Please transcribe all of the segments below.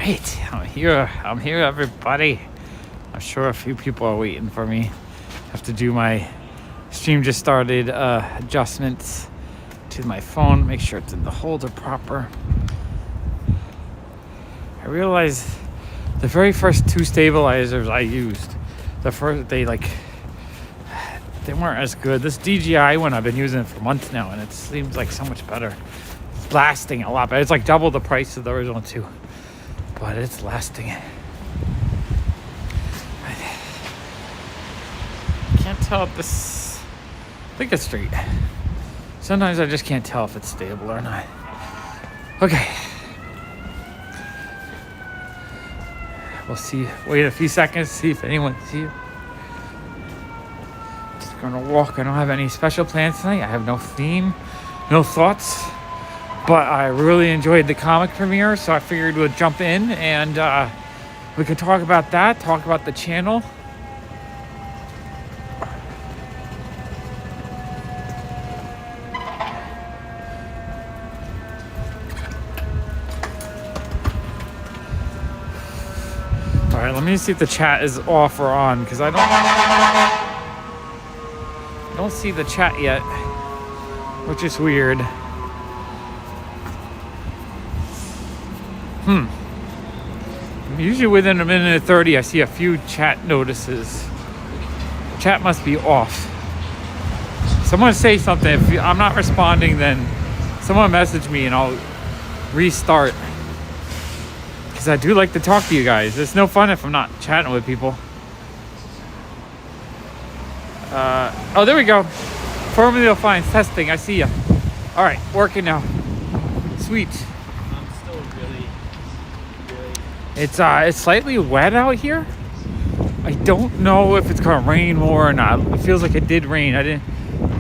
right, I'm here, everybody. I'm sure a few people are waiting for me. I have to do my stream just started adjustments to my phone, make sure it's in the holder proper. I realized the very first two stabilizers I used, they weren't as good. This DJI one, I've been using it for months now, and it seems like so much better. It's lasting a lot better. It's like double the price of the original two, but it's lasting. I can't tell if this, I think it's straight. Sometimes I just can't tell if it's stable or not. Okay. We'll see. Wait a few seconds, see if anyone sees you. Just gonna walk. I don't have any special plans tonight. I have no theme, no thoughts. But I really enjoyed the comic premiere, so I figured we'd jump in and we could talk about that, talk about the channel. All right, let me see if the chat is off or on, because I don't see the chat yet, which is weird. Usually within a minute and 30, I see a few chat notices. Chat must be off. Someone say something. If I'm not responding, then someone message me and I'll restart. Because I do like to talk to you guys. It's no fun if I'm not chatting with people. Oh, there we go. Formula Fines testing. I see ya. All right, working now. Sweet. It's slightly wet out here. I don't know if it's gonna rain more or not. It feels like it did rain. I didn't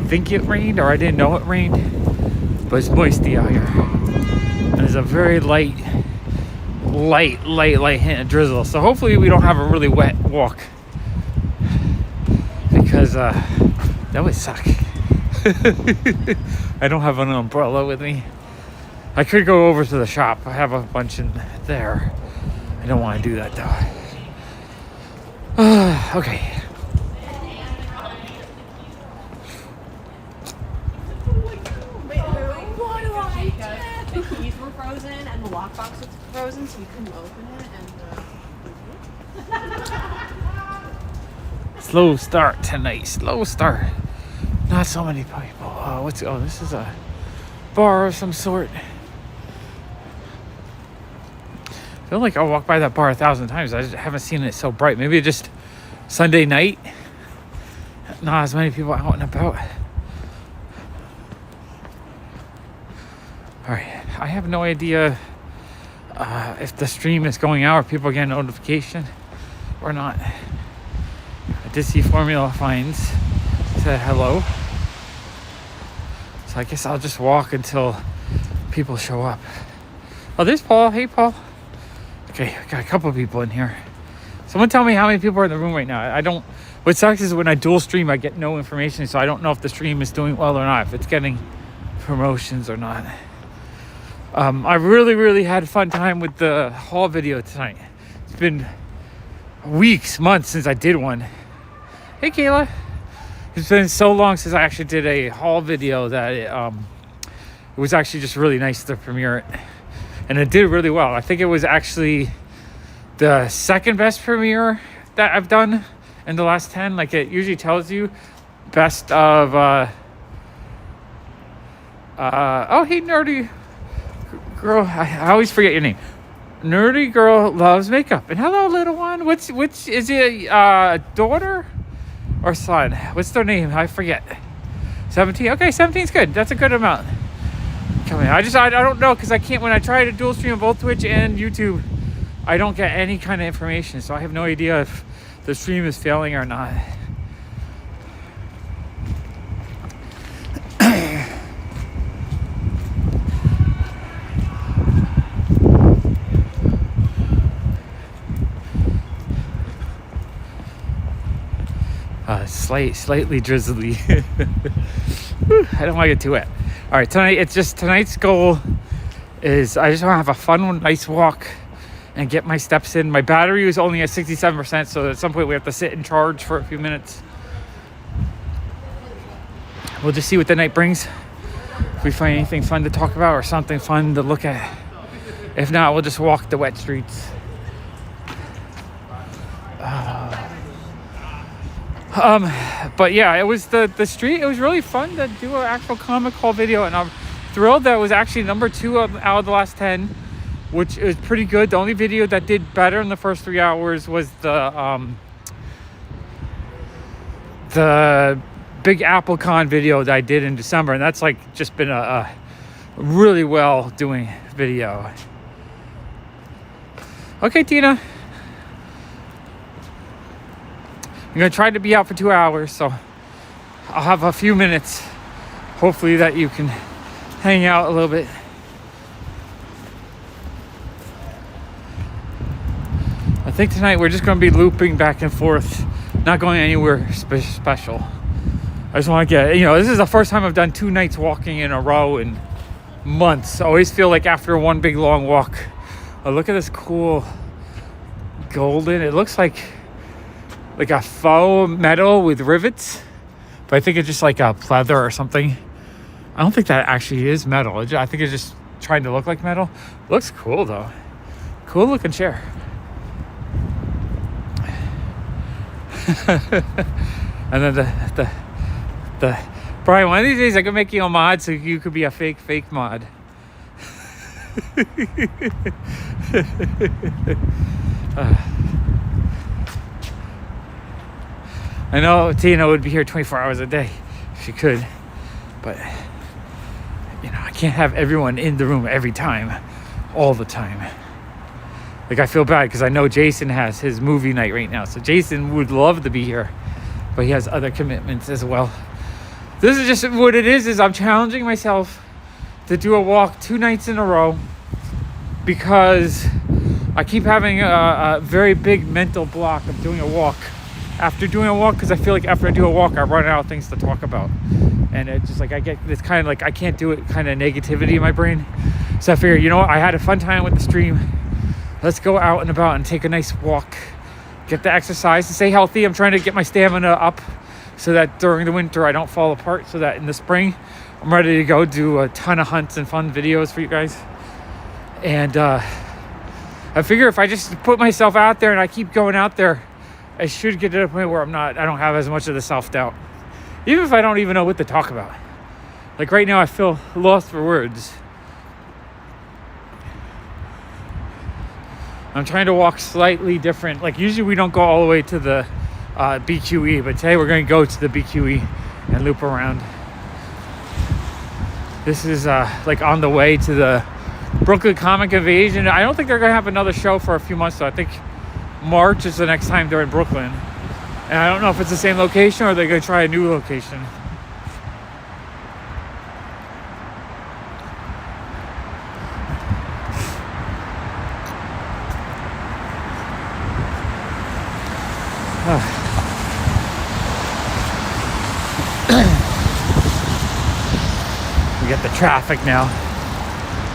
think it rained, or I didn't know it rained, but it's moisty out here. And there's a very light hint of drizzle. So hopefully we don't have a really wet walk, because that would suck. I don't have an umbrella with me. I could go over to the shop. I have a bunch in there. I don't want to do that though. Okay. Wait, what do I do? The keys were frozen and the lockbox was frozen, so we couldn't open it. And Slow start tonight. Slow start. Not so many people. This is a bar of some sort. I feel like I'll walk by that bar 1,000 times. I just haven't seen it so bright. Maybe just Sunday night. Not as many people out and about. All right. I have no idea if the stream is going out or people get a notification or not. I did see Formula Fines said hello. So I guess I'll just walk until people show up. Oh, there's Paul. Hey, Paul. Okay, I got a couple of people in here. Someone tell me how many people are in the room right now. What sucks is when I dual stream, I get no information, so I don't know if the stream is doing well or not, if it's getting promotions or not. I really had a fun time with the haul video tonight. It's been weeks, months since I did one. Hey, Kayla. It's been so long since I actually did a haul video that it was actually just really nice to premiere it. And it did really well. I think it was actually the second best premiere that I've done in the last 10. Like, it usually tells you best of oh, hey, Nerdy Girl. I always forget your name. Nerdy Girl Loves Makeup. And hello, little one. Which is it, daughter or son? What's their name? I forget. 17. Okay, 17 is good. That's a good amount. I don't know, because I can't, when I try to dual stream both Twitch and YouTube, I don't get any kind of information, so I have no idea if the stream is failing or not. Slightly drizzly. I don't want to get too wet. All right, tonight's goal is I just want to have a fun one, nice walk, and get my steps in. My battery was only at 67%, so at some point we have to sit and charge for a few minutes. We'll just see what the night brings. If we find anything fun to talk about or something fun to look at. If not, we'll just walk the wet streets. But yeah, it was the street. It was really fun to do an actual comic haul video, and I'm thrilled that it was actually number 2 out of the last 10, which is pretty good. The only video that did better in the first 3 hours was the Big Apple Con video that I did in December, and that's like just been a really well doing video. Okay, Tina. I'm gonna try to be out for 2 hours, so I'll have a few minutes. Hopefully that you can hang out a little bit. I think tonight we're just gonna be looping back and forth, not going anywhere special. I just want to get, this is the first time I've done 2 nights walking in a row in months. I always feel like after one big long walk. Oh, look at this cool golden. It looks like a faux metal with rivets, but I think it's just like a pleather or something. I don't think that actually is metal. I think it's just trying to look like metal. Looks cool though. Cool looking chair. And then the Brian, one of these days I could make you a mod so you could be a fake mod. I know Tina would be here 24 hours a day if she could, but I can't have everyone in the room every time, all the time. Like, I feel bad because I know Jason has his movie night right now, so Jason would love to be here, but he has other commitments as well. This is just what it is I'm challenging myself to do a walk 2 nights in a row because I keep having a very big mental block of doing a walk. After doing a walk, because I feel like after I do a walk, I run out of things to talk about. And it's just like I get this kind of like I can't do it kind of negativity in my brain. So I figure, I had a fun time with the stream. Let's go out and about and take a nice walk. Get the exercise and stay healthy. I'm trying to get my stamina up so that during the winter I don't fall apart. So that in the spring, I'm ready to go do a ton of hunts and fun videos for you guys. And I figure if I just put myself out there and I keep going out there, I should get to the point where I don't have as much of the self-doubt. Even if I don't even know what to talk about. Like right now, I feel lost for words. I'm trying to walk slightly different. Like usually we don't go all the way to the BQE, but today we're going to go to the BQE and loop around. This is like on the way to the Brooklyn Comic Invasion. I don't think they're going to have another show for a few months, so I think March is the next time they're in Brooklyn. And I don't know if it's the same location or they're going to try a new location. We got the traffic now.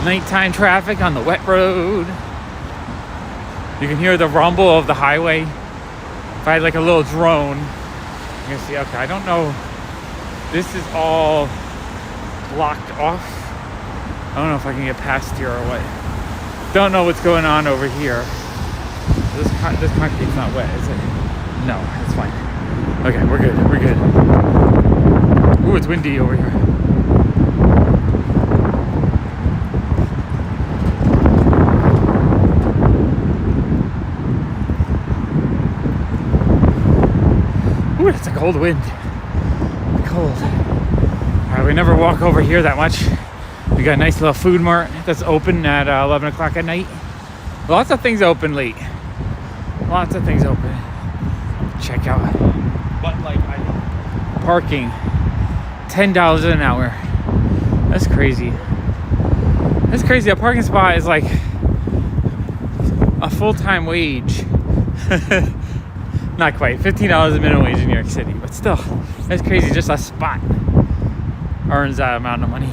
Nighttime traffic on the wet road. You can hear the rumble of the highway. If I had like a little drone, you can see, okay, I don't know. This is all blocked off. I don't know if I can get past here or what. Don't know what's going on over here. This concrete's not wet, is it? No, it's fine. Okay, we're good. We're good. Ooh, it's windy over here. Ooh, it's a cold wind. Cold. Alright, we never walk over here that much. We got a nice little food mart that's open at 11 o'clock at night. Lots of things open late. Lots of things open. Check out. But like, parking. $10 an hour. That's crazy. That's crazy. A parking spot is like a full-time wage. Not quite. $15 a minimum wage in New York City. But still, that's crazy. Just a spot earns that amount of money.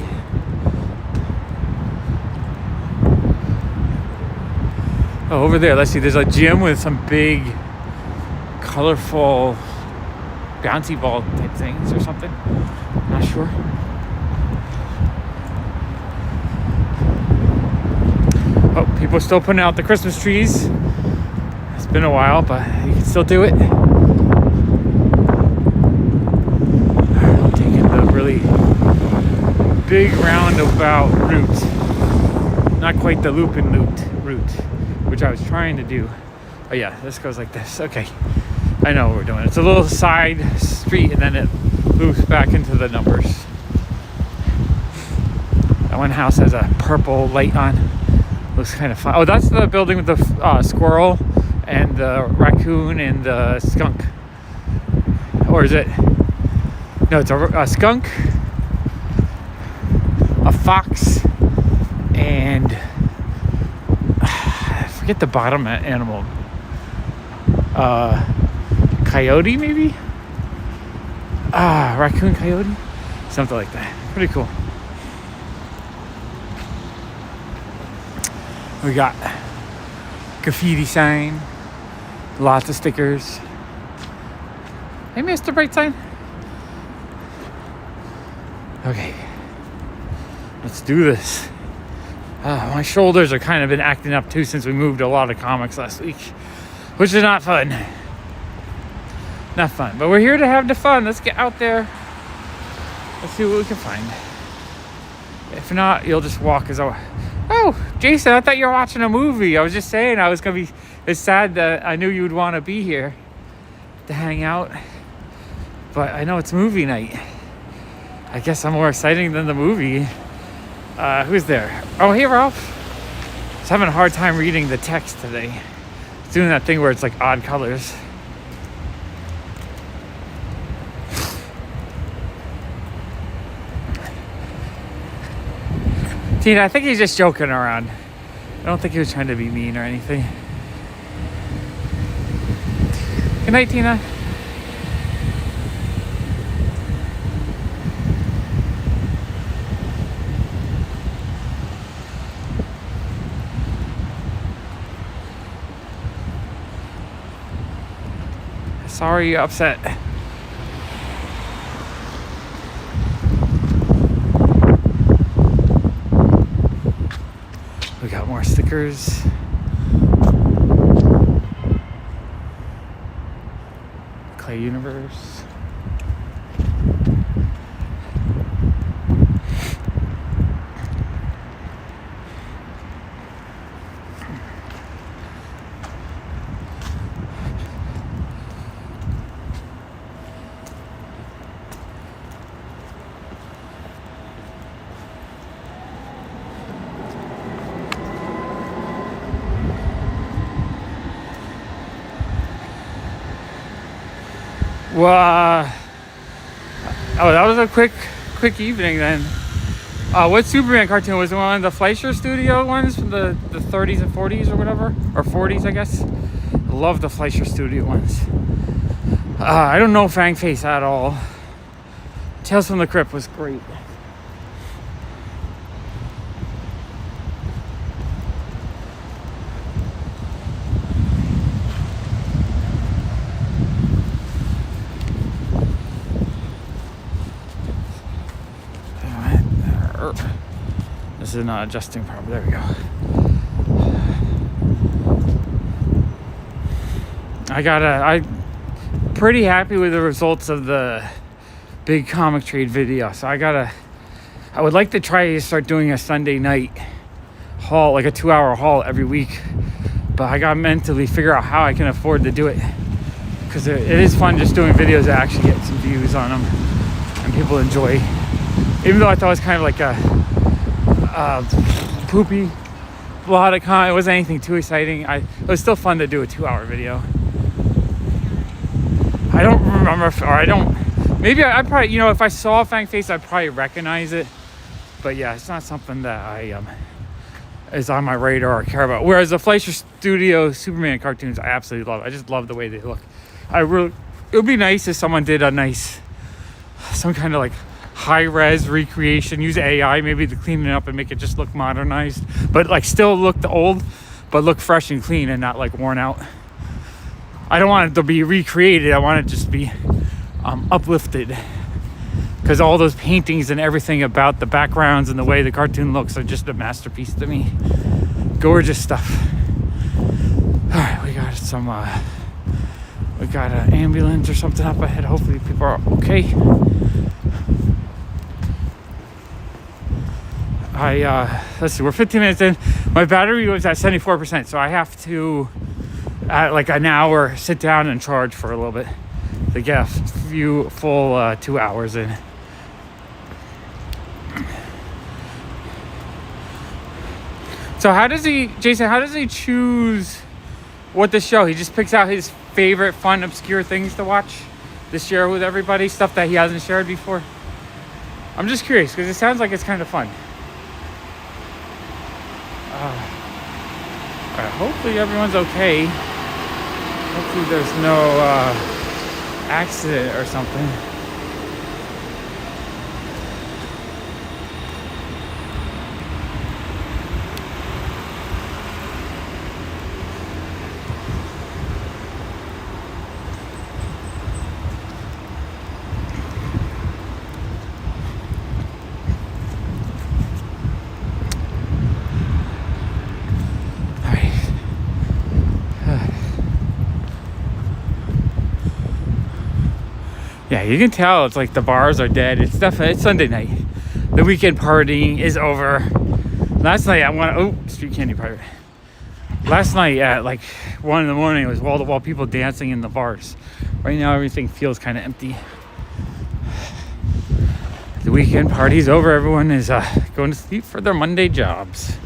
Oh, over there, let's see. There's a gym with some big, colorful bouncy ball type things or something. Not sure. Oh, people are still putting out the Christmas trees. It's been a while, but you can still do it. I'm taking the really big roundabout route. Not quite the loop-and route, which I was trying to do. Oh yeah, this goes like this. Okay, I know what we're doing. It's a little side street and then it loops back into the numbers. That one house has a purple light on. Looks kind of fun. Oh, that's the building with the squirrel and the raccoon and the skunk. Or is it? No, it's a skunk, a fox, and I forget the bottom animal. Coyote, maybe? Raccoon, coyote? Something like that. Pretty cool. We got graffiti sign, lots of stickers. Hey, Mr. Brightside. Okay, let's do this. My shoulders are kind of been acting up too since we moved a lot of comics last week, which is not fun. Not fun, but we're here to have the fun. Let's get out there. Let's see what we can find. If not, you'll just walk as I... Oh, Jason, I thought you were watching a movie. I was just saying I was going to be... It's sad that I knew you would want to be here to hang out. But I know it's movie night. I guess I'm more exciting than the movie. Who's there? Oh, hey, Ralph. I was having a hard time reading the text today. It's doing that thing where it's like odd colors. Tina, I think he's just joking around. I don't think he was trying to be mean or anything. Good night, Tina. Sorry you're upset. We got more stickers. Clay Universe. Well, oh, that was a quick evening then. What Superman cartoon was it? One of the Fleischer Studio ones from the 30s and 40s or whatever, or 40s, I guess. I love the Fleischer Studio ones. I don't know Fang Face at all. Tales from the Crypt was great. This is not adjusting properly. There we go. I'm pretty happy with the results of the big comic trade video. So I would like to try to start doing a Sunday night haul, like a 2-hour haul every week. But I gotta mentally figure out how I can afford to do it. Because it is fun just doing videos that actually get some views on them and people enjoy. Even though I thought it was kind of like a poopy lot of content. It wasn't anything too exciting. It was still fun to do a 2-hour video. I don't remember maybe I probably, if I saw Fang Face, I'd probably recognize it. But yeah, it's not something that is on my radar or care about. Whereas the Fleischer Studio Superman cartoons, I absolutely love. I just love the way they look. It would be nice if someone did some kind of like high-res recreation, use AI maybe to clean it up and make it just look modernized, but like still look the old, but look fresh and clean and not like worn out. I don't want it to be recreated. I want it to just be uplifted, because all those paintings and everything about the backgrounds and the way the cartoon looks are just a masterpiece to me. Gorgeous stuff. All right, we got some we got an ambulance or something up ahead. Hopefully people are okay. Let's see, we're 15 minutes in. My battery was at 74%, so I have to at like an hour sit down and charge for a little bit to get a few full 2 hours in. So Jason, how does he choose what to show? He just picks out his favorite fun, obscure things to watch to share with everybody, stuff that he hasn't shared before? I'm just curious, because it sounds like it's kind of fun. Alright, hopefully everyone's okay. Hopefully there's no accident or something. Yeah, you can tell it's like the bars are dead. It's Sunday night. The weekend partying is over. Last night street candy pirate. Last night at like 1 in the morning, it was wall-to-wall people dancing in the bars. Right now everything feels kind of empty. The weekend party's over. Everyone is going to sleep for their Monday jobs.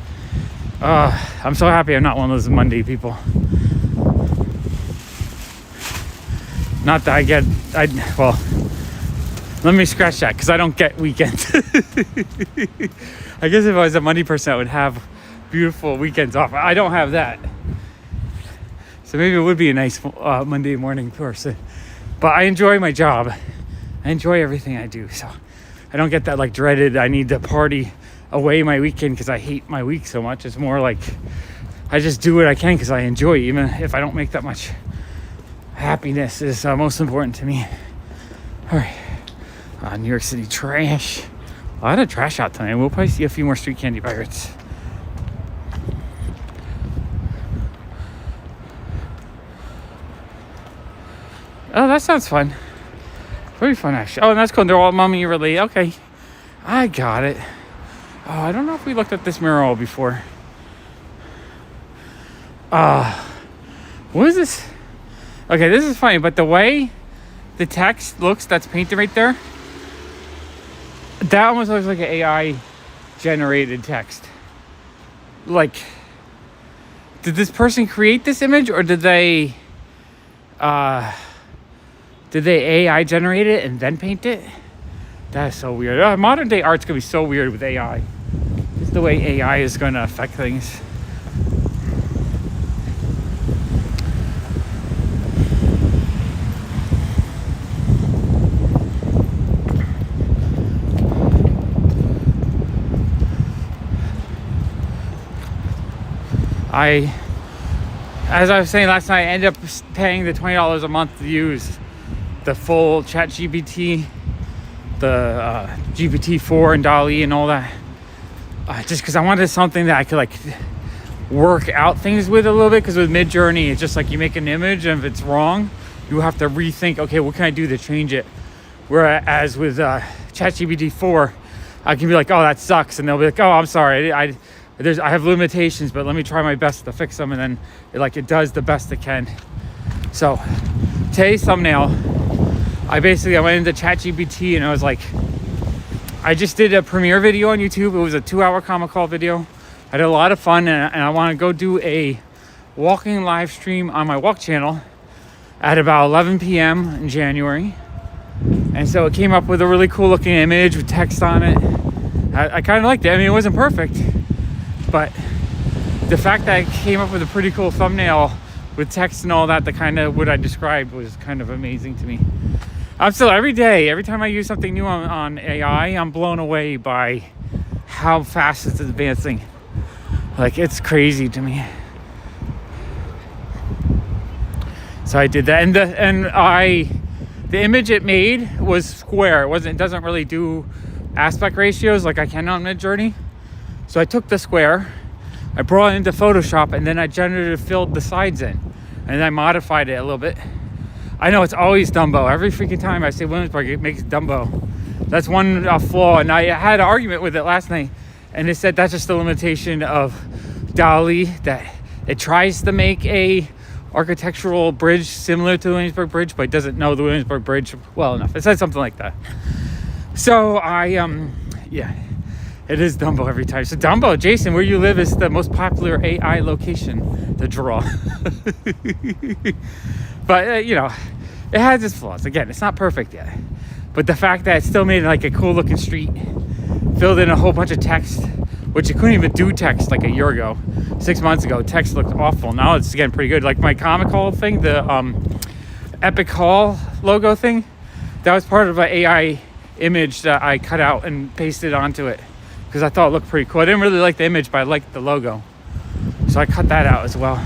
I'm so happy I'm not one of those Monday people. Not that let me scratch that, because I don't get weekends. I guess if I was a Monday person, I would have beautiful weekends off. I don't have that. So maybe it would be a nice Monday morning person. But I enjoy my job. I enjoy everything I do. So I don't get that like dreaded, I need to party away my weekend because I hate my week so much. It's more like I just do what I can because I enjoy it, even if I don't make that much. Happiness is most important to me. All right. New York City trash. A lot of trash out tonight. We'll probably see a few more street candy pirates. Oh, that sounds fun. Pretty fun, actually. Oh, and that's cool. They're all mummy related. Okay. I got it. Oh, I don't know if we looked at this mural before. What is this? Okay, this is funny, but the way the text looks that's painted right there, that almost looks like an AI generated text. Like, did this person create this image, or did they AI generate it and then paint it? That is so weird. Modern day art's gonna be so weird with AI. Just the way AI is gonna affect things. As I was saying last night, I ended up paying the $20 a month to use the full ChatGPT, the GPT-4 and DALL-E and all that. Just because I wanted something that I could like work out things with a little bit. Because with Midjourney, it's just like you make an image, and if it's wrong, you have to rethink. Okay, what can I do to change it? Whereas with ChatGPT-4, I can be like, "Oh, that sucks," and they'll be like, "Oh, I'm sorry, I have limitations, but let me try my best to fix them," and then it does the best it can. So today's thumbnail, I went into ChatGPT and I was like, I just did a premiere video on YouTube. It was a 2-hour comic call video. I had a lot of fun, and I want to go do a walking live stream on my walk channel at about 11 p.m. in January. And so it came up with a really cool looking image with text on it. I kind of liked it. I mean, it wasn't perfect, but the fact that it came up with a pretty cool thumbnail with text and all that, the kind of what I described, was kind of amazing to me. I'm still, every time I use something new on AI, I'm blown away by how fast it's advancing. Like, it's crazy to me. So I did that, and the image it made was square. It doesn't really do aspect ratios like I can on Midjourney. So I took the square, I brought it into Photoshop, and then I generative filled the sides in, and I modified it a little bit. I know it's always Dumbo. Every freaking time I say Williamsburg, it makes Dumbo. That's one flaw, and I had an argument with it last night, and it said that's just a limitation of DALL-E, that it tries to make a architectural bridge similar to the Williamsburg Bridge, but it doesn't know the Williamsburg Bridge well enough. It said something like that. So yeah, it is Dumbo every time. So Dumbo, Jason, where you live is the most popular AI location to draw. But you know, it has its flaws. Again, it's not perfect yet, but the fact that it still made like a cool looking street, filled in a whole bunch of text, which you couldn't even do text like a year ago. 6 months ago, text looked awful. Now it's getting pretty good. Like my Comic Hall thing, the Epic Hall logo thing, that was part of an AI image that I cut out and pasted onto it because I thought it looked pretty cool. I didn't really like the image, but I liked the logo, so I cut that out as well.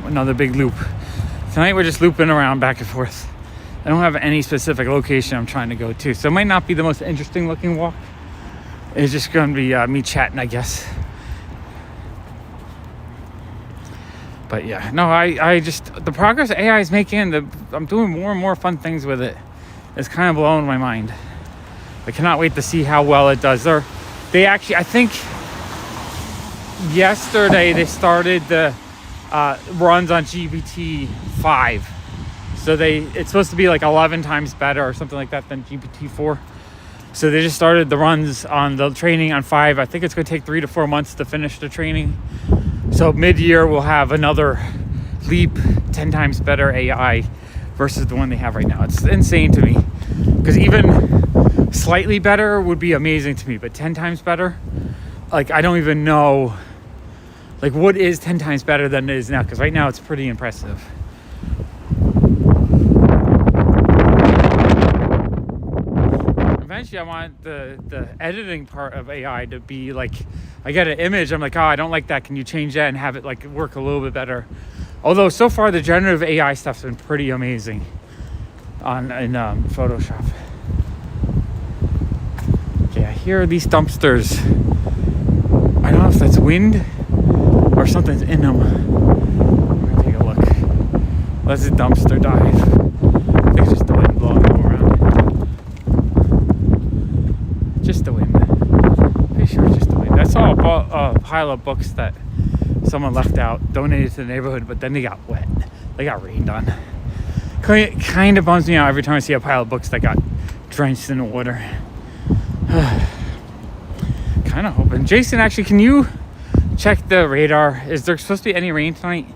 Another big loop. Tonight we're just looping around back and forth. I don't have any specific location I'm trying to go to, so it might not be the most interesting looking walk. It's just going to be me chatting, I guess. But yeah, no, I just, the progress AI is making, I'm doing more and more fun things with it. It's kind of blowing my mind. I cannot wait to see how well it does. They actually, I think yesterday they started the runs on GPT-5. So it's supposed to be like 11 times better or something like that than GPT-4. So they just started the runs on the training on 5. I think it's going to take 3 to 4 months to finish the training. So mid-year we'll have another leap, 10 times better AI versus the one they have right now. It's insane to me, because even slightly better would be amazing to me, but 10 times better, like I don't even know. Like, what is 10 times better than it is now? Because right now it's pretty impressive. Eventually, I want the editing part of AI to be like, I get an image, I'm like, oh, I don't like that. Can you change that and have it like work a little bit better? Although so far the generative AI stuff's been pretty amazing in Photoshop. Okay, I hear these dumpsters. I don't know if that's wind or something's in them. We're gonna take a look. Let's a dumpster dive. I think it's just the wind blowing them around. Just the wind. Pretty sure it's just the wind. I saw a pile of books that someone left out, donated to the neighborhood, but then they got wet. They got rained on. Kind of bums me out every time I see a pile of books that got drenched in the water. Kind of hoping. Jason, actually, can you check the radar? Is there supposed to be any rain tonight?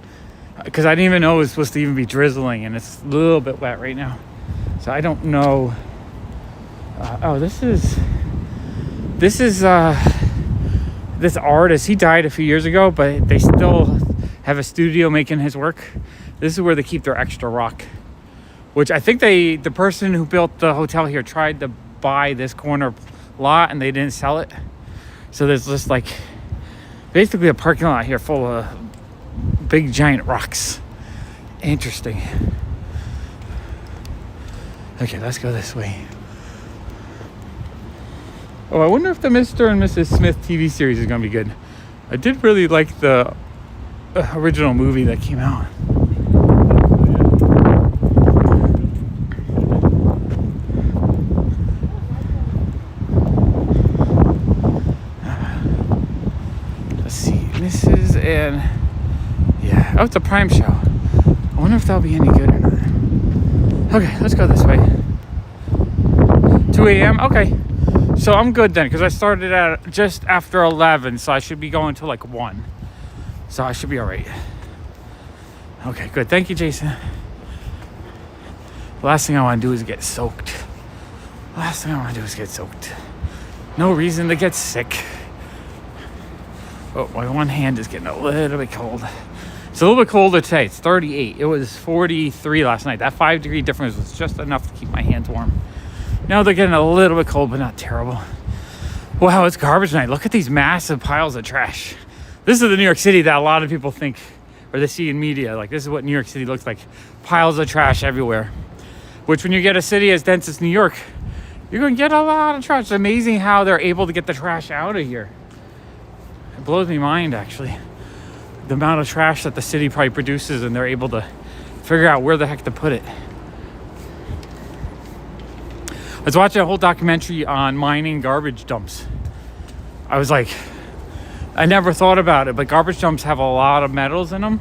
Because I didn't even know it was supposed to even be drizzling, and it's a little bit wet right now. So I don't know. Oh, this is this artist. He died a few years ago, but they still have a studio making his work. This is where they keep their extra rock, which I think the person who built the hotel here tried to buy this corner lot and they didn't sell it. So there's just like basically a parking lot here full of big giant rocks. Interesting. Okay, let's go this way. Oh, I wonder if the Mr. and Mrs. Smith TV series is going to be good. I did really like the original movie that came out. Let's see, Mrs. and yeah, oh, it's a Prime show. I wonder if that'll be any good or not. Okay, let's go this way. 2 a.m. Okay. So I'm good then, because I started at just after 11, so I should be going to like 1. So I should be all right. Okay, good. Thank you, Jason. The last thing I want to do is get soaked. No reason to get sick. Oh, my one hand is getting a little bit cold. It's a little bit colder today. It's 38. It was 43 last night. That 5-degree difference was just enough to keep my hands warm. Now they're getting a little bit cold, but not terrible. Wow, it's garbage night. Look at these massive piles of trash. This is the New York City that a lot of people think, or they see in media. Like, this is what New York City looks like. Piles of trash everywhere. Which, when you get a city as dense as New York, you're going to get a lot of trash. It's amazing how they're able to get the trash out of here. It blows me mind, actually. The amount of trash that the city probably produces, and they're able to figure out where the heck to put it. I was watching a whole documentary on mining garbage dumps. I was like, I never thought about it, but garbage dumps have a lot of metals in them.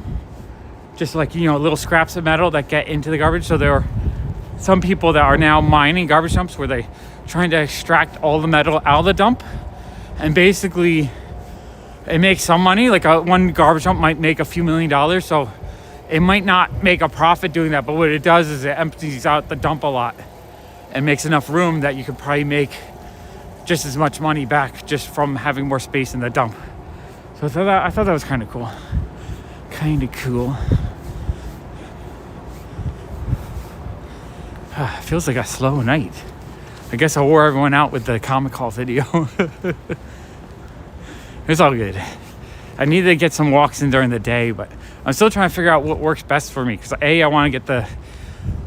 Just like, you know, little scraps of metal that get into the garbage. So there are some people that are now mining garbage dumps where they trying to extract all the metal out of the dump. And basically, it makes some money. Like one garbage dump might make a few $1,000,000. So it might not make a profit doing that. But what it does is it empties out the dump a lot. And makes enough room that you could probably make just as much money back just from having more space in the dump. So I thought that was kind of cool. Feels like a slow night. I guess I wore everyone out with the comic haul video. It's all good. I need to get some walks in during the day, but I'm still trying to figure out what works best for me. Because I want to get the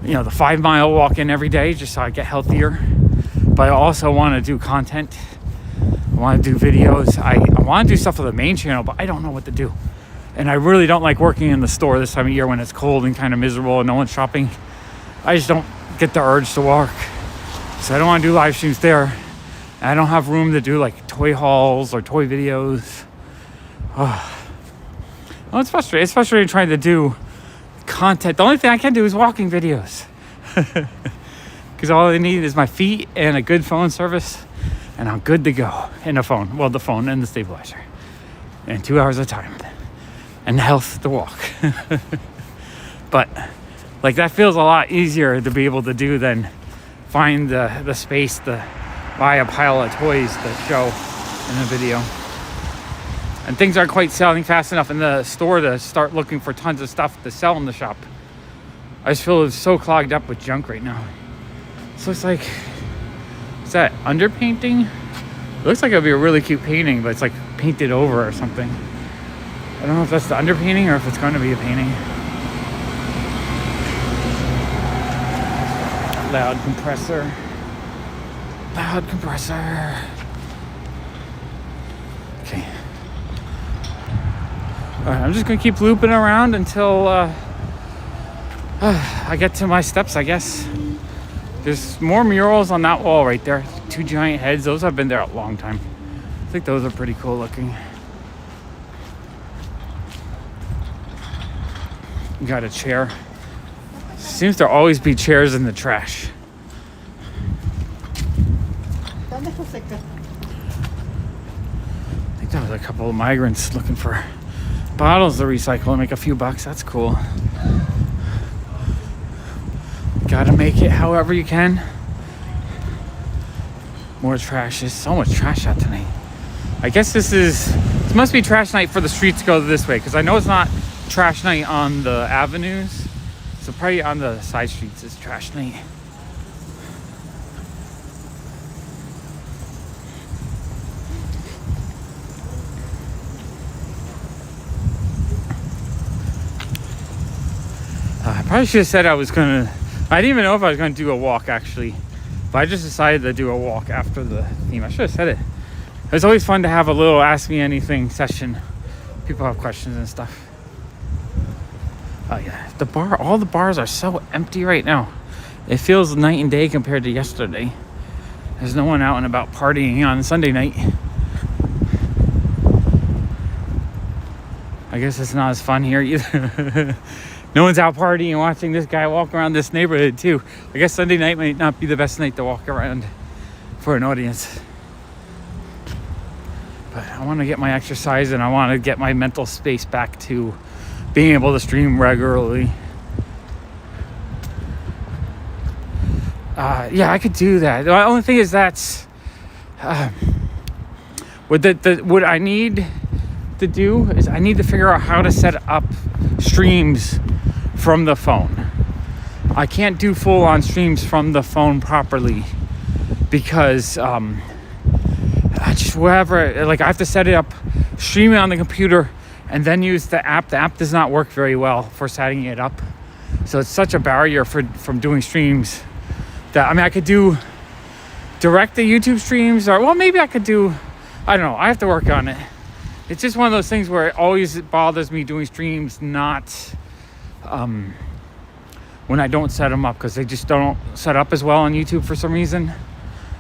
5-mile walk in every day just so I get healthier. But I also want to do content. I want to do videos. I want to do stuff for the main channel, but I don't know what to do. And I really don't like working in the store this time of year when it's cold and kind of miserable and no one's shopping. I just don't get the urge to walk. So I don't want to do live streams there. I don't have room to do like toy hauls or toy videos. Oh, it's frustrating. It's frustrating trying to do content. The only thing I can do is walking videos. Because all I need is my feet and a good phone service, and I'm good to go. And a phone. Well, the phone and the stabilizer. And 2 hours of time. And health to walk. But like that feels a lot easier to be able to do than find the space to buy a pile of toys to show in a video. And things aren't quite selling fast enough in the store to start looking for tons of stuff to sell in the shop. I just feel it's so clogged up with junk right now. So it's like, is that underpainting? It looks like it would be a really cute painting, but it's like painted over or something. I don't know if that's the underpainting or if it's going to be a painting. Loud compressor. Loud compressor. Okay. Alright, I'm just going to keep looping around until I get to my steps, I guess. There's more murals on that wall right there. 2 giant heads. Those have been there a long time. I think those are pretty cool looking. Got a chair. Seems to always be chairs in the trash. I think that was a couple of migrants looking for bottles to recycle and make a few bucks. That's cool. Gotta make it however you can. More trash. There's so much trash out tonight. I guess this must be trash night for the streets go this way, because I know it's not trash night on the avenues. So probably on the side streets is trash night. I probably should have said I didn't even know if I was going to do a walk actually. But I just decided to do a walk after the theme. I should have said it. It's always fun to have a little Ask Me Anything session. People have questions and stuff. Oh yeah, all the bars are so empty right now. It feels night and day compared to yesterday. There's no one out and about partying on Sunday night. I guess it's not as fun here either. No one's out partying and watching this guy walk around this neighborhood too. I guess Sunday night might not be the best night to walk around for an audience. But I want to get my exercise and I want to get my mental space back to being able to stream regularly. Yeah, I could do that. The only thing is would I need to do is I need to figure out how to set up streams from the phone. I can't do full on streams from the phone properly because I just wherever, like I have to set it up, stream it on the computer, and then use the app. The app does not work very well for setting it up, so it's such a barrier from doing streams. That I mean, I could do direct to YouTube streams, or well, maybe I could do. I don't know. I have to work on it. It's just one of those things where it always bothers me doing streams, not when I don't set them up, because they just don't set up as well on YouTube for some reason.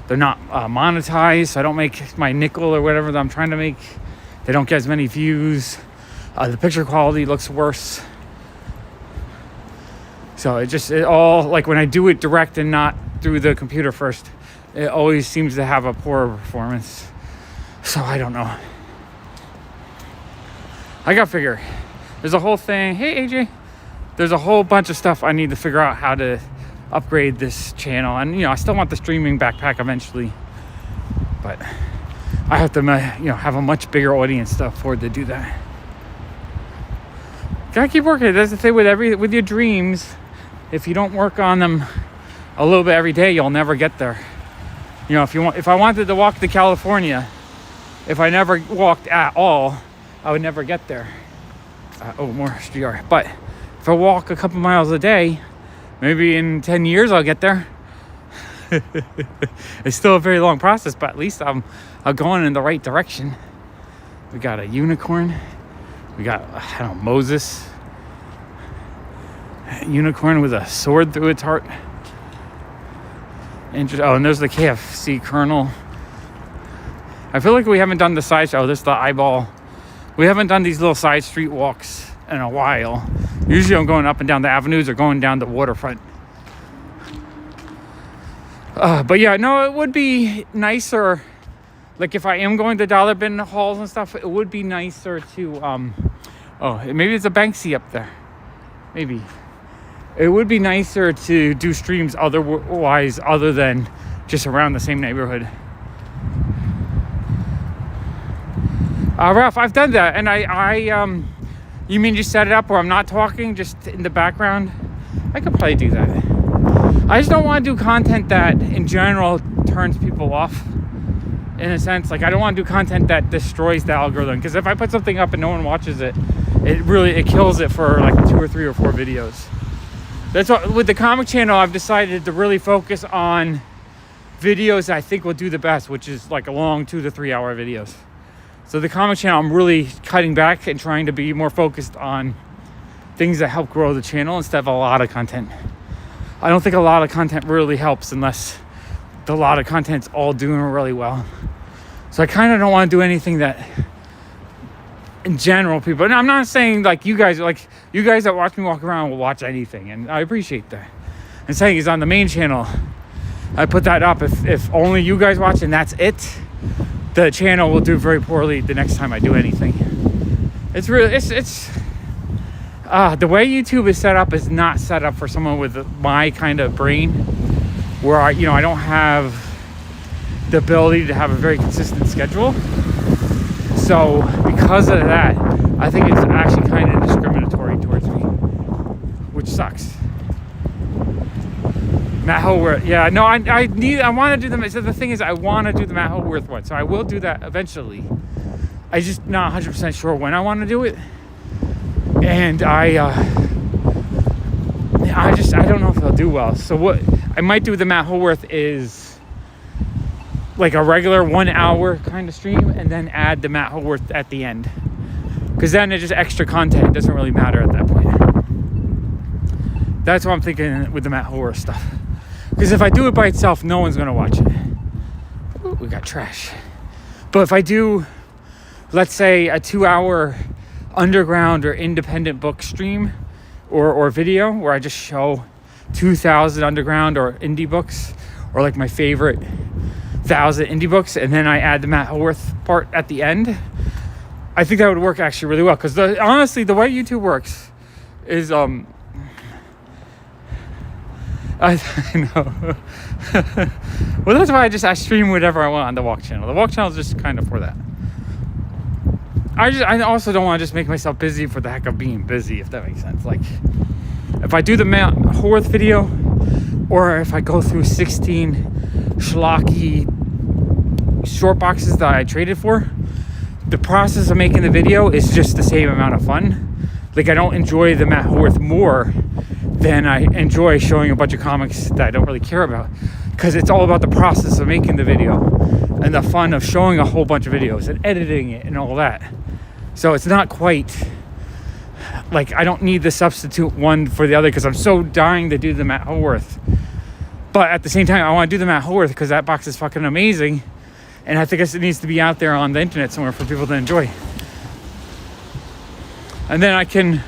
They're not monetized, so I don't make my nickel or whatever that I'm trying to make. They don't get as many views. The picture quality looks worse. So it all, like when I do it direct and not through the computer first, it always seems to have a poorer performance. So I don't know. I gotta figure. There's a whole thing. Hey AJ. There's a whole bunch of stuff I need to figure out how to upgrade this channel. And I still want the streaming backpack eventually. But I have to have a much bigger audience to afford to do that. Gotta keep working. That's the thing with your dreams. If you don't work on them a little bit every day, you'll never get there. If I wanted to walk to California, if I never walked at all, I would never get there. More SGR. But if I walk a couple miles a day, maybe in 10 years I'll get there. It's still a very long process, but at least I'm going in the right direction. We got a unicorn. We got, Moses. A unicorn with a sword through its heart. And there's the KFC Colonel. I feel like we haven't done the side. This is the eyeball. We haven't done these little side street walks in a while. Usually I'm going up and down the avenues or going down the waterfront. But yeah, no, it would be nicer. Like if I am going to dollar bin halls and stuff, it would be nicer to, maybe it's a Banksy up there. Maybe. It would be nicer to do streams other than just around the same neighborhood. Ralph, I've done that, and I you mean just set it up where I'm not talking, just in the background? I could probably do that. I just don't want to do content that, in general, turns people off. In a sense, like I don't want to do content that destroys the algorithm. Because if I put something up and no one watches it, it kills it for like 2 or 3 or 4 videos. That's what with the comic channel, I've decided to really focus on videos that I think will do the best, which is like a long 2 to 3 hour videos. So the comic channel, I'm really cutting back and trying to be more focused on things that help grow the channel instead of a lot of content. I don't think a lot of content really helps unless a lot of content's all doing really well. So I kind of don't want to do anything that, in general, people. And I'm not saying like you guys that watch me walk around will watch anything, and I appreciate that. I'm saying is on the main channel, I put that up. If only you guys watch and that's it, the channel will do very poorly the next time I do anything. It's really the way YouTube is set up is not set up for someone with my kind of brain, where I don't have the ability to have a very consistent schedule. So because of that, I think it's actually kind of discriminatory towards me, which sucks. Matt Holworth, yeah, no, I want to do them. So the thing is, I want to do the Matt Holworth one, so I will do that eventually. I'm just not 100% sure when I want to do it, and I don't know if they'll do well. So what I might do with the Matt Holworth is like a regular 1 hour kind of stream, and then add the Matt Holworth at the end, because then it's just extra content. It doesn't really matter at that point. That's what I'm thinking with the Matt Holworth stuff. Because if I do it by itself, no one's going to watch it. Ooh, we got trash. But if I do, let's say, a 2 hour underground or independent book stream or video where I just show 2,000 underground or indie books, or like my favorite 1,000 indie books, and then I add the Matt Holworth part at the end, I think that would work actually really well. Because honestly, the way YouTube works is I know. Well, that's why I stream whatever I want on the Walk channel. The Walk channel is just kind of for that. I also don't want to just make myself busy for the heck of being busy, if that makes sense. Like, if I do the Mount Haworth video, or if I go through 16 schlocky short boxes that I traded for, the process of making the video is just the same amount of fun. Like, I don't enjoy the Matt Haworth more than I enjoy showing a bunch of comics that I don't really care about, because it's all about the process of making the video and the fun of showing a whole bunch of videos and editing it and all that. So it's not quite like I don't need to substitute one for the other, because I'm so dying to do the Matt Haworth. But at the same time, I want to do the Matt Haworth because that box is fucking amazing, and I think it needs to be out there on the internet somewhere for people to enjoy. And then I can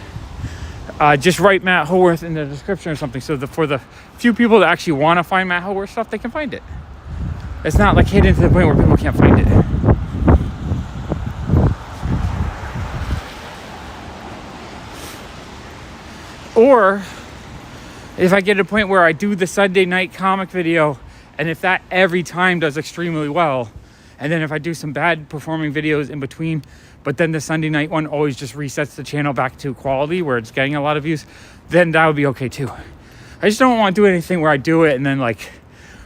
just write Matt Haworth in the description or something, so for the few people that actually want to find Matt Haworth stuff, they can find it. It's not like hidden to the point where people can't find it. Or if I get to a point where I do the Sunday night comic video, and if that every time does extremely well, and then if I do some bad performing videos in between, but then the Sunday night one always just resets the channel back to quality where it's getting a lot of views, then that would be okay too. I just don't want to do anything where I do it and then like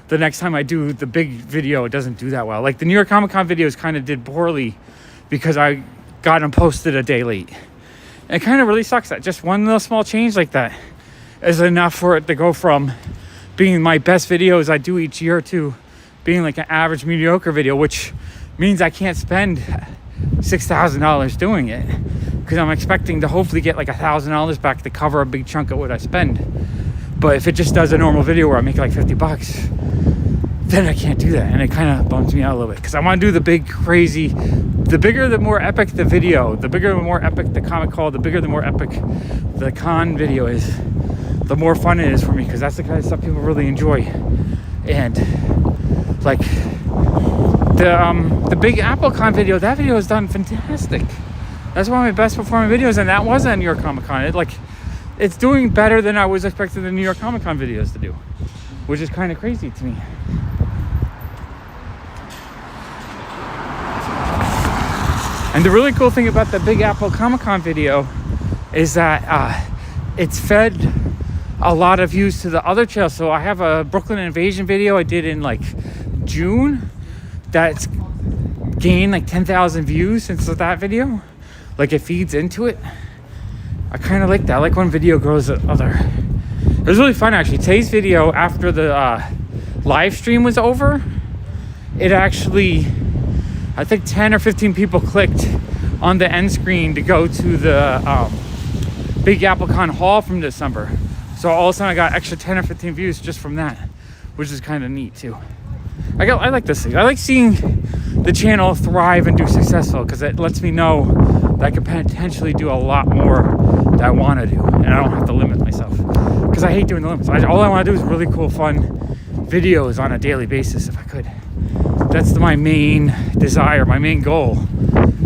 the next time I do the big video, it doesn't do that well. Like the New York Comic Con videos kind of did poorly because I got them posted a day late. And it kind of really sucks that just one little small change like that is enough for it to go from being my best videos I do each year to being like an average mediocre video, which means I can't spend $6,000 doing it, because I'm expecting to hopefully get like $1,000 back to cover a big chunk of what I spend. But if it just does a normal video where I make like $50, then I can't do that, and it kind of bums me out a little bit, because I want to do the big crazy, the bigger the more epic the video, the bigger the more epic the comic haul, the bigger the more epic the con video is, the more fun it is for me, because that's the kind of stuff people really enjoy. And like the Big Apple Con video, that video is done fantastic. That's one of my best performing videos, and that wasn't a New York Comic Con. It's doing better than I was expecting the New York Comic Con videos to do, which is kind of crazy to me. And the really cool thing about the Big Apple Comic Con video is that it's fed a lot of views to the other channels. So I have a Brooklyn Invasion video I did in like June that's gained like 10,000 views since that video. Like, it feeds into it. I kind of like that. I like when video grows the other. It was really fun actually. Today's video, after the live stream was over, it actually, I think 10 or 15 people clicked on the end screen to go to the Big Apple Con haul from December. So all of a sudden I got extra 10 or 15 views just from that, which is kind of neat too. I like this thing. I like seeing the channel thrive and do successful, because it lets me know that I could potentially do a lot more that I want to do, and I don't have to limit myself, because I hate doing the limits. All I want to do is really cool, fun videos on a daily basis if I could. That's my main desire, my main goal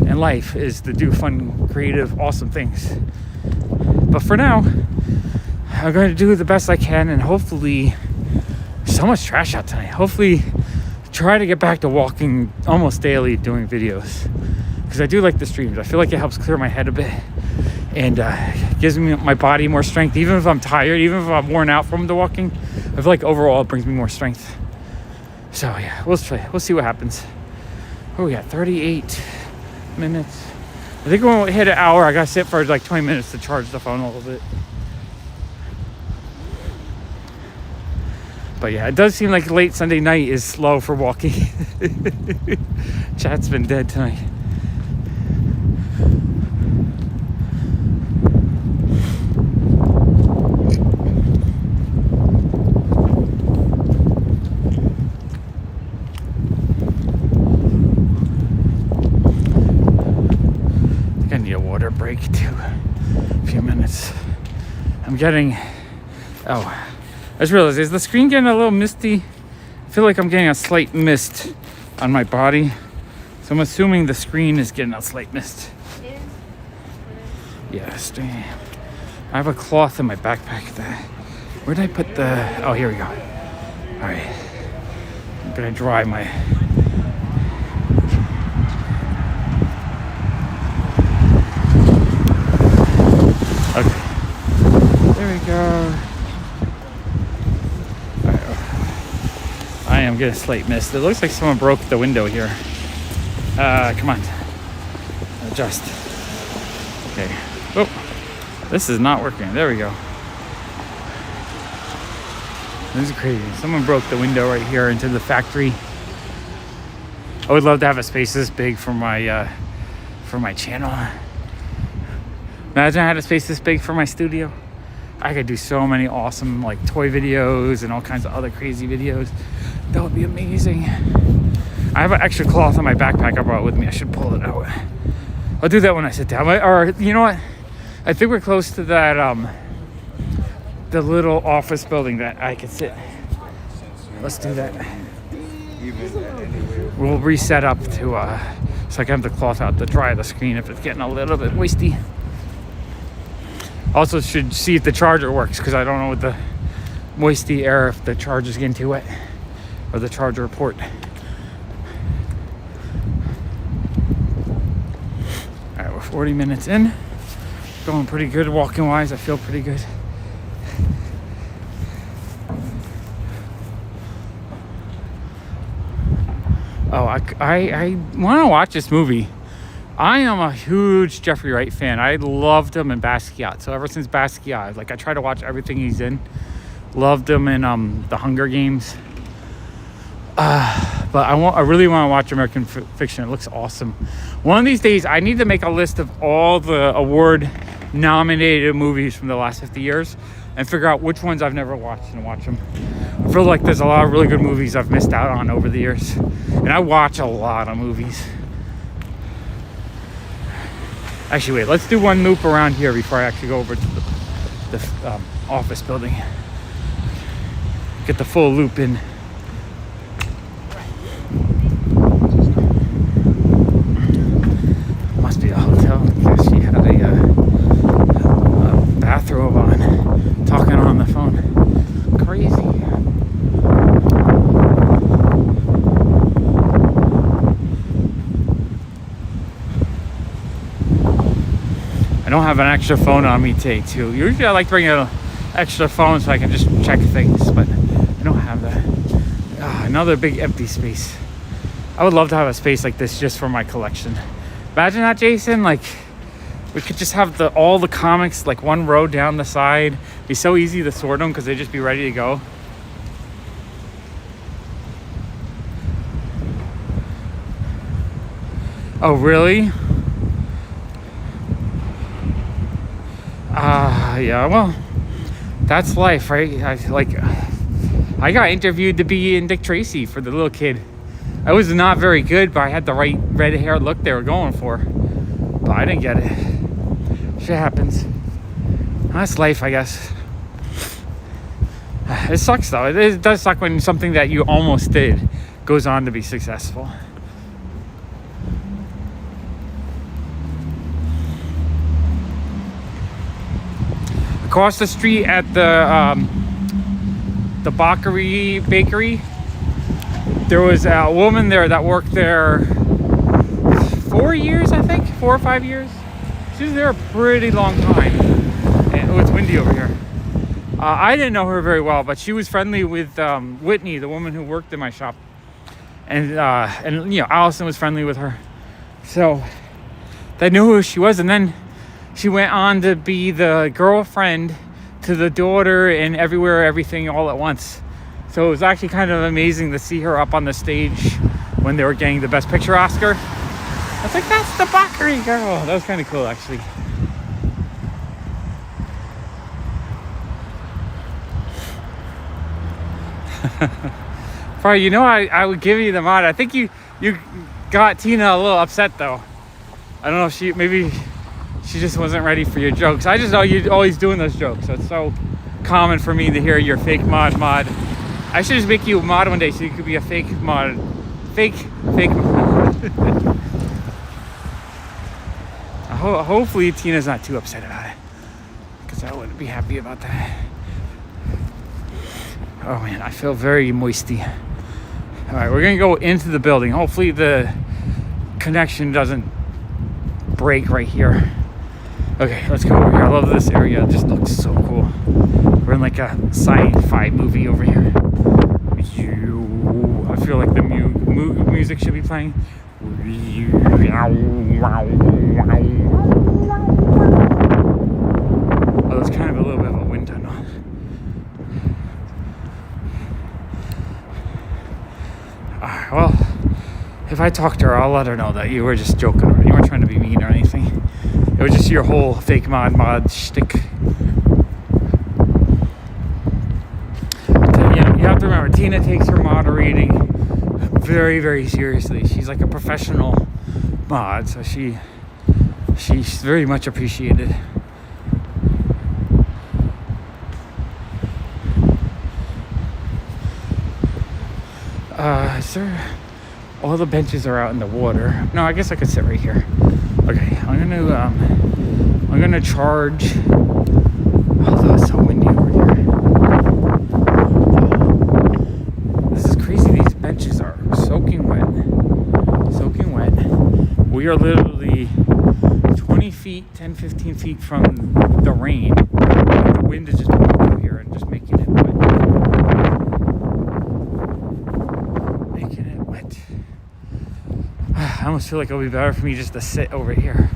in life, is to do fun, creative, awesome things. But for now, I'm going to do the best I can, and hopefully, so much trash out tonight. Hopefully, try to get back to walking almost daily, doing videos, because I do like the streams. I feel like it helps clear my head a bit, and gives me my body more strength. Even if I'm tired, even if I'm worn out from the walking, I feel like overall it brings me more strength. So yeah, we'll see what happens. Oh, we got 38 minutes. I think when we hit an hour, I gotta sit for like 20 minutes to charge the phone a little bit. But yeah, it does seem like late Sunday night is slow for walking. Chat's been dead tonight. I think I need a water break too. A few minutes. I'm getting... Oh. I just realized, is the screen getting a little misty? I feel like I'm getting a slight mist on my body. So I'm assuming the screen is getting a slight mist. Yes. I have a cloth in my backpack. Where did I put the... Oh, here we go. All right. I'm going to dry my... get a slight mist. It looks like someone broke the window here. Come on. Adjust. Okay. Oh, this is not working. There we go. This is crazy. Someone broke the window right here into the factory. I would love to have a space this big for my channel. Imagine I had a space this big for my studio. I could do so many awesome like toy videos and all kinds of other crazy videos. That would be amazing. I have an extra cloth on my backpack I brought with me. I should pull it out. I'll do that when I sit down. Or you know what? I think we're close to that the little office building that I could sit. Let's do that. We'll reset up to so I can have the cloth out to dry the screen if it's getting a little bit moisty. Also should see if the charger works because I don't know with the moisty air if the charger's getting too wet or the charger port. Alright, we're 40 minutes in. Going pretty good walking wise. I feel pretty good. Oh, I want to watch this movie. I am a huge Jeffrey Wright fan. I loved him in Basquiat. So ever since Basquiat, like I try to watch everything he's in. Loved him in The Hunger Games. But I really want to watch American Fiction. It looks awesome. One of these days, I need to make a list of all the award-nominated movies from the last 50 years and figure out which ones I've never watched and watch them. I feel like there's a lot of really good movies I've missed out on over the years. And I watch a lot of movies. Actually, wait, let's do one loop around here before I actually go over to the office building. Get the full loop in. Must be a hotel because she had a bathrobe on, talking on the phone. Crazy. I don't have an extra phone on me today too. Usually I like to bring an extra phone so I can just check things, but I don't have that. Another big empty space. I would love to have a space like this just for my collection. Imagine that, Jason. Like we could just have all the comics like one row down the side. It'd be so easy to sort them because they'd just be ready to go. Oh really? Yeah, well, that's life, right? I got interviewed to be in Dick Tracy for the little kid. I was not very good, but I had the right red hair look they were going for. But I didn't get it. Shit happens. That's life, I guess. It sucks, though. It does suck when something that you almost did goes on to be successful. Across the street at the bakery, there was a woman there that worked there 4 years, I think, 4 or 5 years. She was there a pretty long time. And oh, it's windy over here. I didn't know her very well, but she was friendly with Whitney, the woman who worked in my shop, and you know, Allison was friendly with her, so they knew who she was. And then she went on to be the girlfriend to the daughter and Everywhere, Everything, All at Once. So it was actually kind of amazing to see her up on the stage when they were getting the Best Picture Oscar. I was like, that's the bakery girl. That was kind of cool, actually. Probably, you know, I would give you the mod. I think you got Tina a little upset, though. I don't know if she just wasn't ready for your jokes. I just know you're always doing those jokes, so it's so common for me to hear your fake mod. I should just make you a mod one day so you could be a fake mod. Fake mod. Hopefully Tina's not too upset about it, because I wouldn't be happy about that. Oh man, I feel very moisty. All right, we're gonna go into the building. Hopefully the connection doesn't break right here. Okay, let's go over here. I love this area. It just looks so cool. We're in like a sci-fi movie over here. I feel like the music should be playing. Oh, there's kind of a little bit of a wind tunnel. Alright, well, if I talk to her, I'll let her know that you were just joking around. You weren't trying to be mean or anything. It was just your whole fake mod shtick. You have to remember, Tina takes her moderating very, very seriously. She's like a professional mod, so she's very much appreciated. Is there... All the benches are out in the water. No, I guess I could sit right here. Okay, I'm gonna charge. Oh, it's so windy over here. This is crazy. These benches are soaking wet. Soaking wet. We are literally 20 feet, 10, 15 feet from the rain. The wind is just blowing through here and just making it wet. Making it wet. I almost feel like it'll be better for me just to sit over here.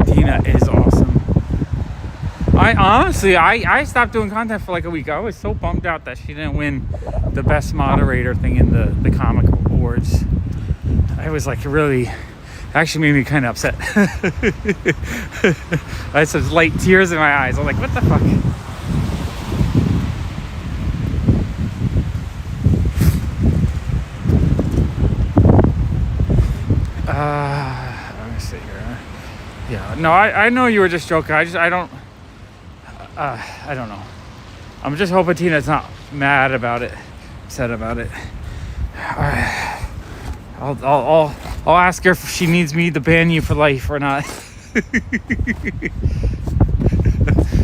Tina is awesome. I stopped doing content for like a week. I was so bummed out that she didn't win the best moderator thing in the comic awards. I was like really... Actually made me kind of upset. I had some light tears in my eyes. I'm like, what the fuck? Let me see here. Yeah, no, I know you were just joking. I don't know. I'm just hoping Tina's not mad about it, upset about it. I'll ask her if she needs me to ban you for life or not.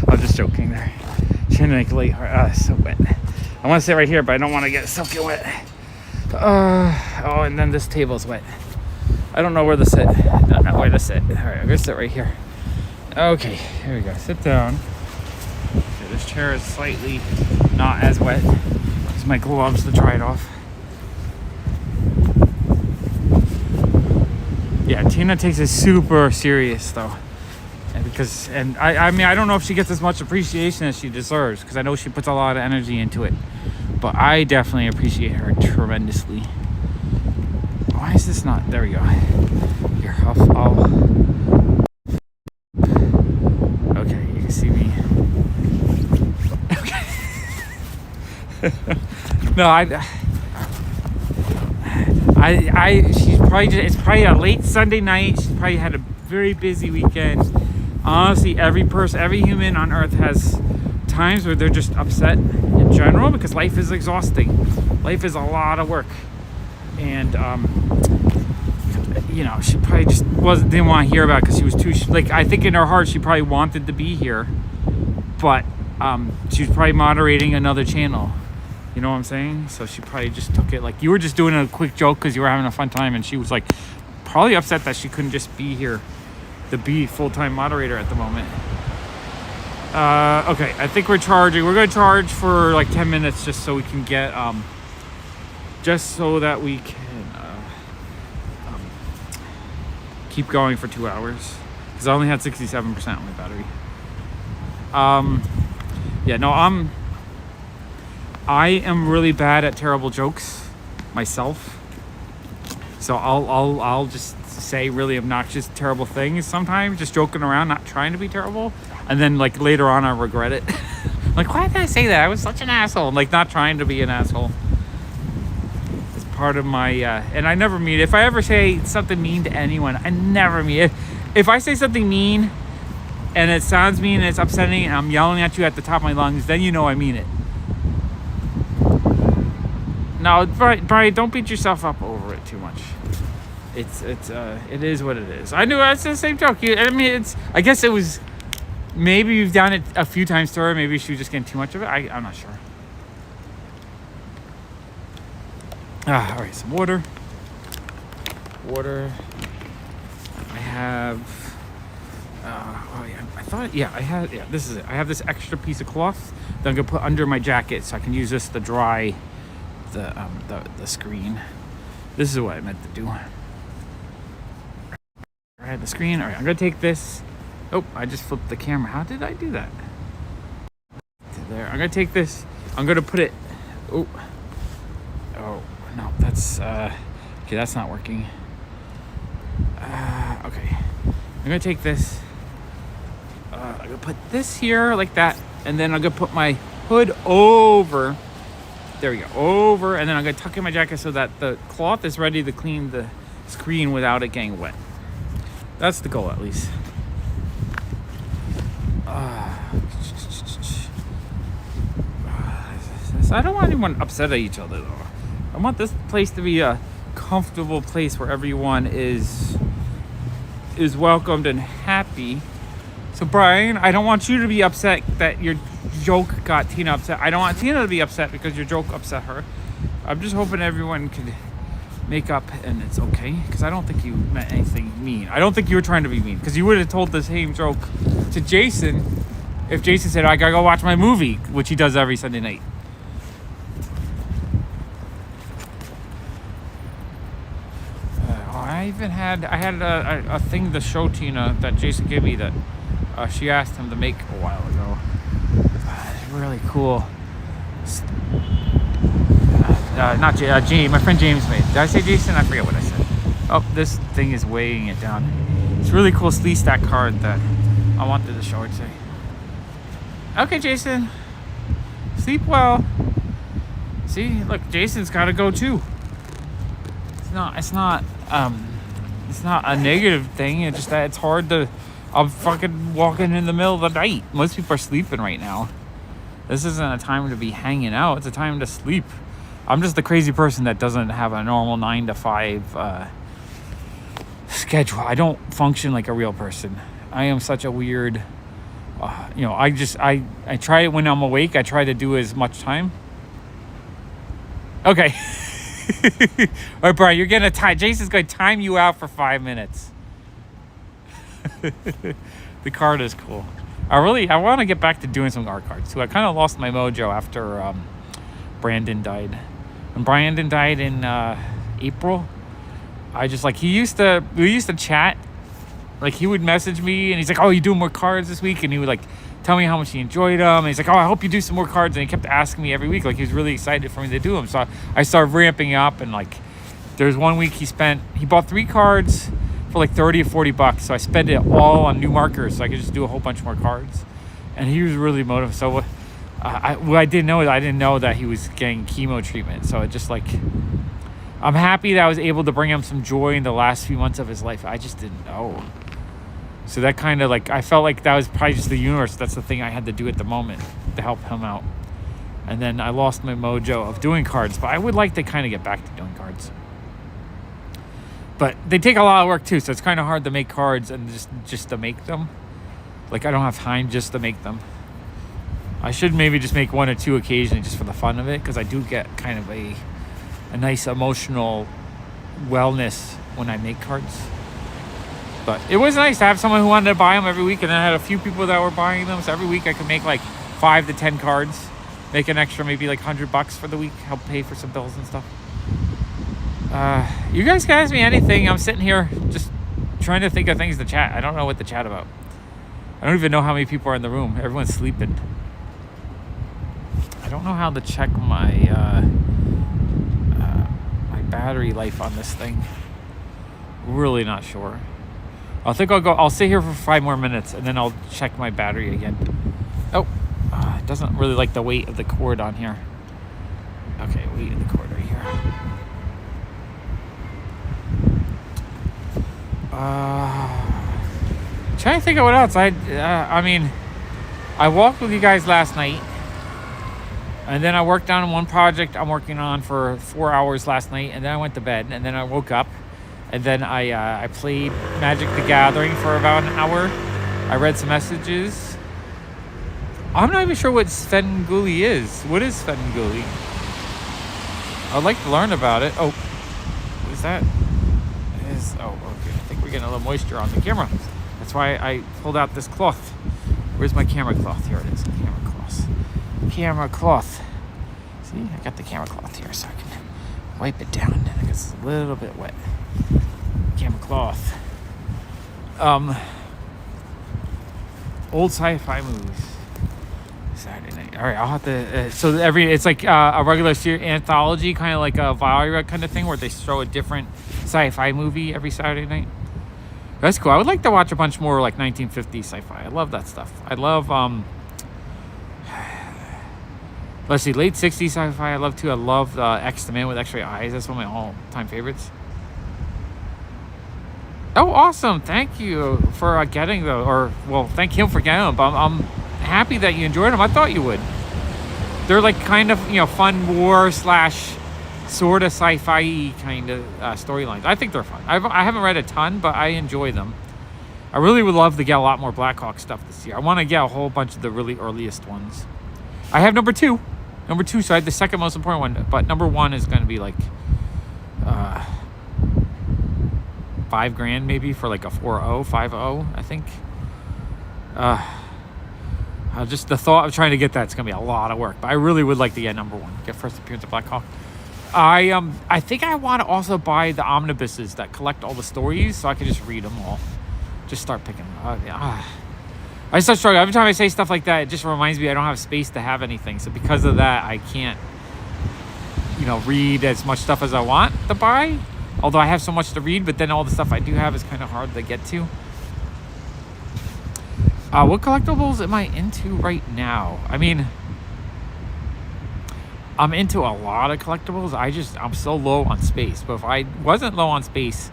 I'm just joking there. Trying to make it late. It's so wet. I want to sit right here, but I don't want to get soaking wet. Oh, and then this table's wet. I don't know where to sit. I don't know where to sit. All right, I'm gonna sit right here. Okay, here we go. Sit down. Okay, this chair is slightly not as wet. Use my gloves to try it off. Yeah, Tina takes it super serious though, and I mean I don't know if she gets as much appreciation as she deserves because I know she puts a lot of energy into it, but I definitely appreciate her tremendously. Why is this not? There we go. Here, I'll okay, you can see me. Okay. No, she's probably it's probably a late Sunday night. She's probably had a very busy weekend. Honestly, every human on earth has times where they're just upset in general because life is exhausting. Life is a lot of work. And you know, she probably just didn't want to hear about it because she was too like I think in her heart she probably wanted to be here, but she was probably moderating another channel. You know what I'm saying? So she probably just took it like you were just doing a quick joke because you were having a fun time, and she was like probably upset that she couldn't just be here to be full-time moderator at the moment. Okay, I think we're charging. We're gonna charge for like 10 minutes just so we can get just so that we can keep going for 2 hours because I only had 67% on my battery. Yeah, no, I am really bad at terrible jokes myself, so I'll just say really obnoxious, terrible things sometimes, just joking around, not trying to be terrible, and then like later on I regret it. Like, why did I say that? I was such an asshole. Like, not trying to be an asshole. It's part of my and I never mean it. If I ever say something mean to anyone, I never mean it. If I say something mean and it sounds mean and it's upsetting and I'm yelling at you at the top of my lungs, then you know I mean it. No, Brian, don't beat yourself up over it too much. It is what it is. I knew that's the same joke. I mean, I guess it was. Maybe you've done it a few times to her. Maybe she was just getting too much of it. I'm not sure. All right, some water. Water. I have Oh yeah, I thought, yeah, this is it. I have this extra piece of cloth that I'm gonna put under my jacket so I can use this to dry the screen. This is what I meant to do. All right, the screen. All right, I'm gonna take this. Oh, I just flipped the camera. How did I do that? There. I'm gonna take this. I'm gonna put it. Oh no, that's okay. That's not working. Okay, I'm gonna take this. I'm gonna put this here like that, and then I'm gonna put my hood over. There we go, over, and then I'm gonna tuck in my jacket so that the cloth is ready to clean the screen without it getting wet. That's the goal, at least. I don't want anyone upset at each other, though. I want this place to be a comfortable place where everyone is welcomed and happy. So Brian, I don't want you to be upset that your joke got Tina upset. I don't want Tina to be upset because your joke upset her. I'm just hoping everyone could make up and it's okay, because I don't think you meant anything mean. I don't think you were trying to be mean, because you would have told the same joke to Jason if Jason said, I gotta go watch my movie, which he does every Sunday night. I had a thing to show Tina that Jason gave me that she asked him to make a while ago. It's really cool. Not James, my friend James made. Did I say Jason? I forget what I said. Oh, this thing is weighing it down. It's a really cool sleeve stack card that I wanted to show her today. Okay, Jason. Sleep well. See, look, Jason's got to go too. It's not a negative thing. It's just that it's hard to. I'm fucking walking in the middle of the night. Most people are sleeping right now. This isn't a time to be hanging out. It's a time to sleep. I'm just the crazy person that doesn't have a normal 9 to 5 schedule. I don't function like a real person. I am such a weird. I try when I'm awake. I try to do as much time. Okay. All right, Brian, you're getting a time. Jason's going to time you out for 5 minutes. The card is cool. I want to get back to doing some art cards too. I kind of lost my mojo after Brandon died. When Brandon died in April, I just we used to chat. Like, he would message me and he's like, oh, you doing more cards this week? And he would tell me how much he enjoyed them. And he's like, oh, I hope you do some more cards. And he kept asking me every week. He was really excited for me to do them. So I started ramping up, and there was 1 week he bought 3 cards for $30 or $40. So I spent it all on new markers so I could just do a whole bunch more cards. And he was really motivated. So what I didn't know is I didn't know that he was getting chemo treatment. So it just I'm happy that I was able to bring him some joy in the last few months of his life. I just didn't know. So that kind of I felt like that was probably just the universe. That's the thing I had to do at the moment to help him out. And then I lost my mojo of doing cards, but I would like to kind of get back to doing cards. But they take a lot of work too, so it's kind of hard to make cards and just to make them. I don't have time just to make them. I should maybe just make 1 or 2 occasionally just for the fun of it, because I do get kind of a nice emotional wellness when I make cards. But it was nice to have someone who wanted to buy them every week, and then I had a few people that were buying them. So every week I could make 5 to 10 cards, make an extra maybe $100 for the week, help pay for some bills and stuff. You guys can ask me anything. I'm sitting here just trying to think of things to chat. I don't know what to chat about. I don't even know how many people are in the room. Everyone's sleeping. I don't know how to check my my battery life on this thing. Really not sure. I'll sit here for 5 more minutes and then I'll check my battery again. Oh, it doesn't really like the weight of the cord on here. Okay, weight of the cord right here. Trying to think of what else. I walked with you guys last night, and then I worked on one project I'm working on for 4 hours last night, and then I went to bed, and then I woke up. And then I played Magic the Gathering for about an hour. I read some messages. I'm not even sure what Svengoolie is. What is Svengoolie? I'd like to learn about it. Oh, what is that? Oh, okay. I think we're getting a little moisture on the camera. That's why I pulled out this cloth. Where's my camera cloth? Here it is. Camera cloth. Camera cloth. See, I got the camera cloth here so I can wipe it down. I guess it's a little bit wet. Camera cloth. Old sci-fi movies. Saturday night. All right, I'll have to. It's like a regular series anthology, kind of like a Valeria kind of thing, where they show a different sci-fi movie every Saturday night. That's cool. I would like to watch a bunch more like 1950s sci-fi. I love that stuff. I love let's see, late 60s sci-fi. I love too. I love X the Man with X-ray Eyes. That's one of my all-time favorites. Oh, awesome! Thank you for getting those. Thank him for getting them. But I'm happy that you enjoyed them. I thought you would. They're like kind of fun war / sort of sci-fi kind of storylines. I think they're fun. I haven't read a ton, but I enjoy them. I really would love to get a lot more Blackhawk stuff this year. I want to get a whole bunch of the really earliest ones. I have number two, so I had the second most important one, but number one is going to be like $5,000 maybe for like a 4.0, I think. Just the thought of trying to get that's going to be a lot of work, but I really would like to get number one, get first appearance of Blackhawk. I think I want to also buy the omnibuses that collect all the stories so I can just read them all. Just start picking them up. I start struggling. Every time I say stuff like that, it just reminds me I don't have space to have anything. So because of that, I can't, read as much stuff as I want to buy. Although I have so much to read, but then all the stuff I do have is kind of hard to get to. What collectibles am I into right now? I mean, I'm into a lot of collectibles. I'm so low on space. But if I wasn't low on space,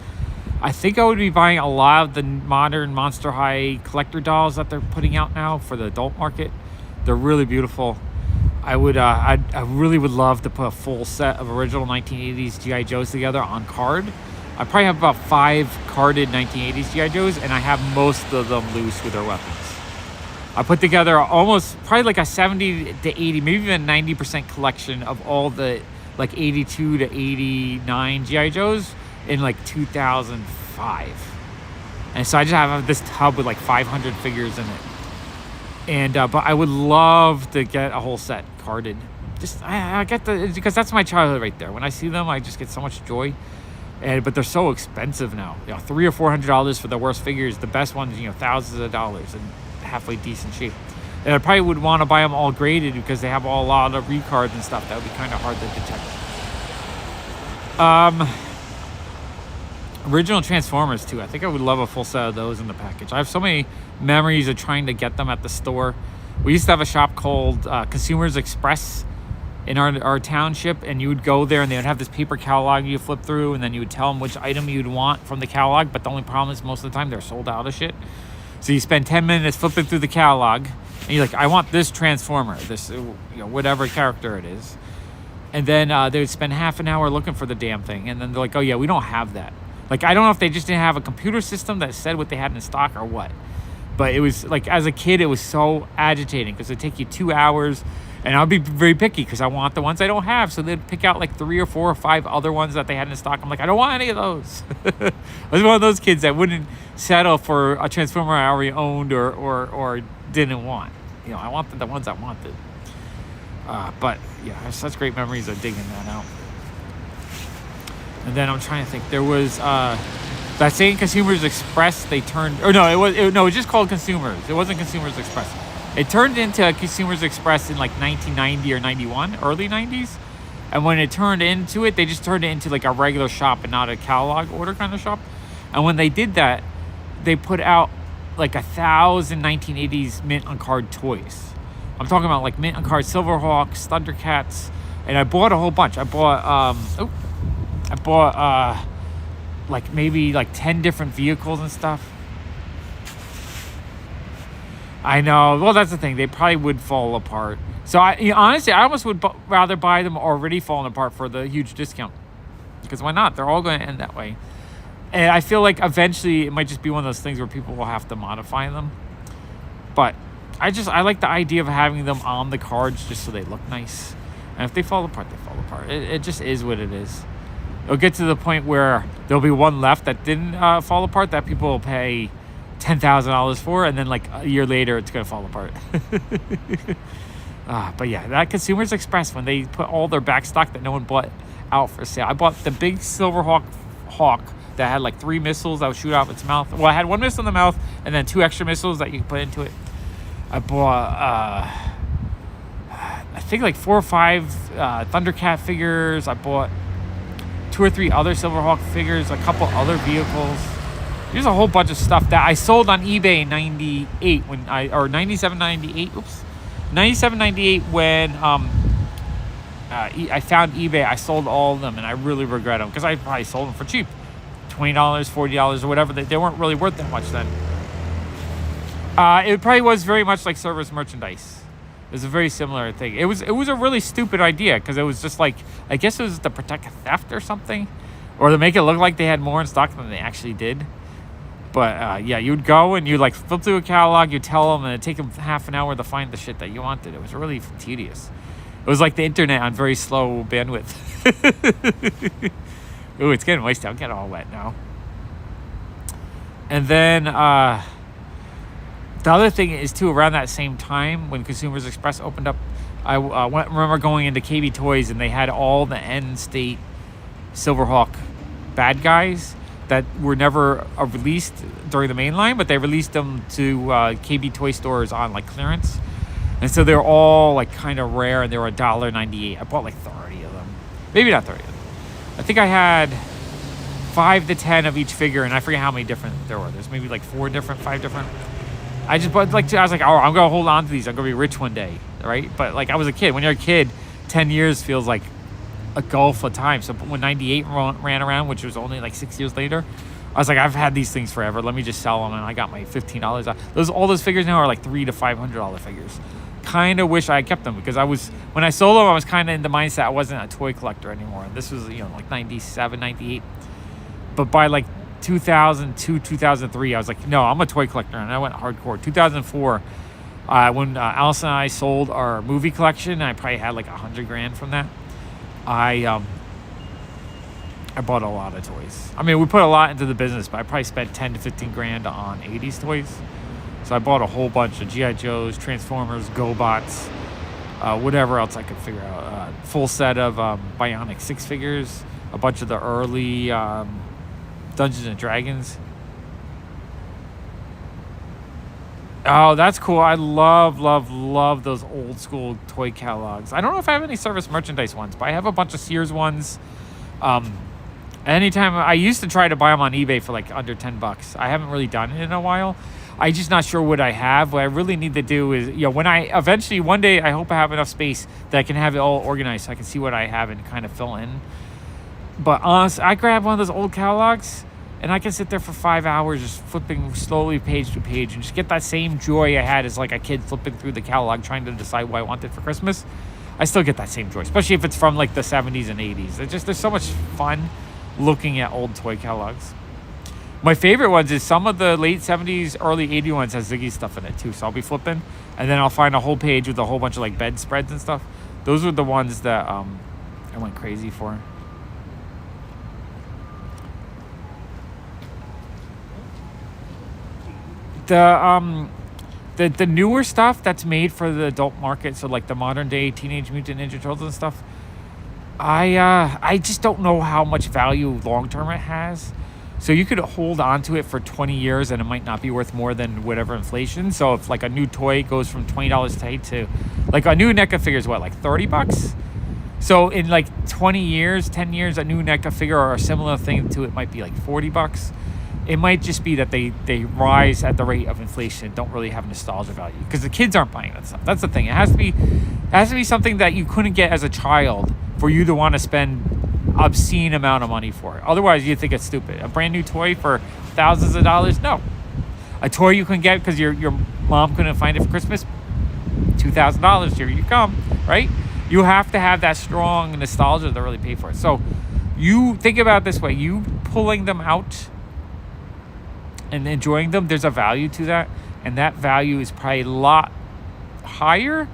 I think I would be buying a lot of the modern Monster High collector dolls that they're putting out now for the adult market. They're really beautiful. I really would love to put a full set of original 1980s G.I. Joes together on card. I probably have about 5 carded 1980s G.I. Joes, and I have most of them loose with their weapons. I put together probably like a 70 to 80, maybe even 90% collection of all the like 82 to 89 G.I. Joes in like 2005. And so I just have this tub with like 500 figures in it. And but I would love to get a whole set carded. I get because that's my childhood right there. When I see them, I just get so much joy. But they're so expensive now. $300 or $400 for the worst figures. The best ones, thousands of dollars and halfway decent shape. And I probably would want to buy them all graded because they have a lot of recards and stuff. That would be kind of hard to detect. Original Transformers too. I think I would love a full set of those in the package. I have so many memories of trying to get them at the store. We used to have a shop called Consumers Express in our township, and you would go there and they would have this paper catalog you flip through, and then you would tell them which item you'd want from the catalog. But the only problem is most of the time they're sold out of shit. So you spend 10 minutes flipping through the catalog and you're like, I want this Transformer, this whatever character it is. And then they would spend half an hour looking for the damn thing, and then they're like, oh yeah, we don't have that. Like, I don't know if they just didn't have a computer system that said what they had in stock or what. But it was, like, as a kid, it was so agitating because it'd take you 2 hours. And I'd be very picky because I want the ones I don't have. So they'd pick out, like, 3 or 4 or 5 other ones that they had in stock. I'm like, I don't want any of those. I was one of those kids that wouldn't settle for a Transformer I already owned or didn't want. I wanted the ones I wanted. But, yeah, I have such great memories of digging that out. And then I'm trying to think. There was that same Consumers Express. They turned, or no, it was just called Consumers. It wasn't Consumers Express. It turned into Consumers Express in like 1990 or 91, early 90s. And when it turned into it, they just turned it into like a regular shop and not a catalog order kind of shop. And when they did that, they put out like 1,000 1980s mint on card toys. I'm talking about like mint on card Silverhawks, Thundercats, and I bought a whole bunch. I bought like maybe like 10 different vehicles and stuff. I know. Well, that's the thing. They probably would fall apart. So honestly, I almost would rather buy them already falling apart for the huge discount. Because why not? They're all going to end that way. And I feel like eventually it might just be one of those things where people will have to modify them. But I like the idea of having them on the cards just so they look nice. And if they fall apart, they fall apart. It just is what it is. It'll get to the point where there'll be one left that didn't fall apart that people will pay $10,000 for, and then like a year later it's gonna fall apart. But yeah, that Consumers Express, when they put all their back stock that no one bought out for sale. I bought the big Silver Hawk that had like 3 missiles that would shoot out of its mouth. Well, I had 1 missile in the mouth and then 2 extra missiles that you could put into it. I bought I think like 4 or 5 Thundercat figures. I bought 2 or 3 other Silverhawk figures, a couple other vehicles. There's a whole bunch of stuff that I sold on eBay in 98 or 97, 98. Oops. 97, 98 when I found eBay. I sold all of them, and I really regret them because I probably sold them for cheap. $20, $40 or whatever. They weren't really worth that much then. It probably was very much like service merchandise. It was a very similar thing. It was a really stupid idea because it was just like, I guess it was to protect theft or something, or to make it look like they had more in stock than they actually did. But yeah, you'd go and you'd like flip through a catalog, you'd tell them, and it'd take them half an hour to find the shit that you wanted. It was really tedious. It was like the internet on very slow bandwidth. Ooh, it's getting moist out. I'm getting all wet now. And then the other thing is too, around that same time when Consumers Express opened up, I remember going into KB Toys and they had all the end state Silverhawk bad guys that were never released during the main line, but they released them to KB Toy stores on like clearance. And so they're all like kind of rare, and they were $1.98. I bought like 30 of them. Maybe not 30 of them. I think I had 5 to 10 of each figure, and I forget how many different there were. There's maybe like 5 different. I just bought like I was like, oh, I'm gonna hold on to these. I'm gonna be rich one day, right? But like I was a kid. When you're a kid, 10 years feels like a gulf of time. So when 98 ran around, which was only like 6 years later, I was like, I've had these things forever. Let me just sell them, and I got my $15 out. All those figures now are like $300 to $500 figures. Kind of wish I had kept them because when I sold them, I was kind of in the mindset I wasn't a toy collector anymore. And this was like 97, 98. But by like 2002, 2003, I was like, no, I'm a toy collector, and I went hardcore. 2004, when Alice and I sold our movie collection, I probably had like $100,000 from that. I bought a lot of toys. I mean, we put a lot into the business, but I probably spent $10,000 to $15,000 on 80s toys. So I bought a whole bunch of G.I. Joes, Transformers, GoBots, whatever else I could figure out. Full set of Bionic 6 figures, a bunch of the early Dungeons and Dragons. Oh, that's cool. I love those old school toy catalogs. I don't know if I have any service merchandise ones, but I have a bunch of Sears ones. Anytime I used to try to buy them on eBay for like under $10. I haven't really done it in a while. I'm just not sure what I have. What I really need to do is, when I eventually one day, I hope I have enough space that I can have it all organized so I can see what I have and kind of fill in. But honestly, I grab one of those old catalogs and I can sit there for 5 hours just flipping slowly page to page and just get that same joy I had as like a kid flipping through the catalog trying to decide what I wanted for Christmas. I still get that same joy, especially if it's from like the 70s and 80s. There's so much fun looking at old toy catalogs. My favorite ones is some of the late 70s, early 80s ones has Ziggy stuff in it too. So I'll be flipping and then I'll find a whole page with a whole bunch of like bedspreads and stuff. Those were the ones that I went crazy for. The newer stuff that's made for the adult market, so like the modern day Teenage Mutant Ninja Turtles and stuff, I just don't know how much value long term it has. So you could hold on to it for 20 years and it might not be worth more than whatever inflation. So if like a new toy goes from $20 today to like a new NECA figure is what, like $30? So in like 20 years, 10 years, a new NECA figure or a similar thing to it might be like $40. It might just be that they rise at the rate of inflation and don't really have nostalgia value because the kids aren't buying that stuff. That's the thing. It has to be something that you couldn't get as a child for you to want to spend obscene amount of money for it. Otherwise, you think it's stupid. A brand new toy for thousands of dollars? No. A toy you can get because your mom couldn't find it for Christmas? $2,000. Here you come, right? You have to have that strong nostalgia to really pay for it. So you think about it this way. You pulling them out and enjoying them, there's a value to that. And that value is probably a lot higher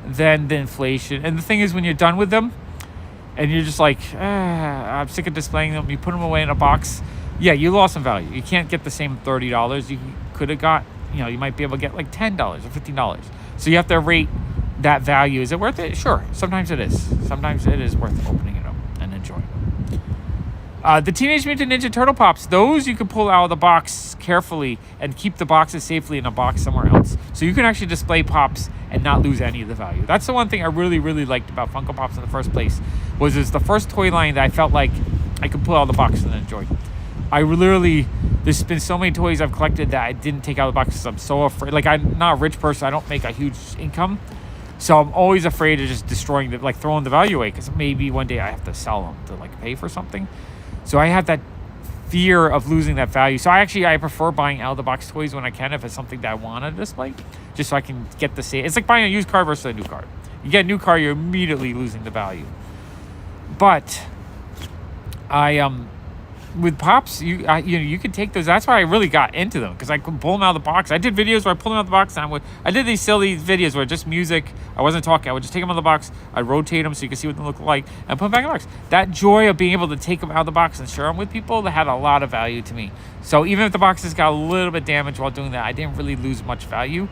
than the inflation. And the thing is, when you're done with them, and you're just like, I'm sick of displaying them. You put them away in a box. Yeah, you lost some value. You can't get the same $30. You could have got, you might be able to get like $10 or $15. So you have to rate that value. Is it worth it? Sure. Sometimes it is. Sometimes it is worth opening it up and enjoying. The Teenage Mutant Ninja Turtle Pops, those you can pull out of the box carefully and keep the boxes safely in a box somewhere else. So you can actually display Pops and not lose any of the value. That's the one thing I really, really liked about Funko Pops in the first place, was it's the first toy line that I felt like I could pull out of the box and enjoy. There's been so many toys I've collected that I didn't take out of the box because I'm so afraid. Like, I'm not a rich person. I don't make a huge income. So I'm always afraid of just destroying throwing the value away, because maybe one day I have to sell them to pay for something. So I have that fear of losing that value. So I prefer buying out of the box toys when I can, if it's something that I want to display, just so I can get the same. It's like buying a used car versus a new car. You get a new car, you're immediately losing the value. But with Pops, you can take those. That's why I really got into them, because I could pull them out of the box. I did videos where I pulled them out of the box, and I did these silly videos where just music, I wasn't talking, I would just take them out of the box, I'd rotate them so you can see what they look like, and put them back in the box. That joy of being able to take them out of the box and share them with people, that had a lot of value to me. So even if the boxes got a little bit damaged while doing that, I didn't really lose much value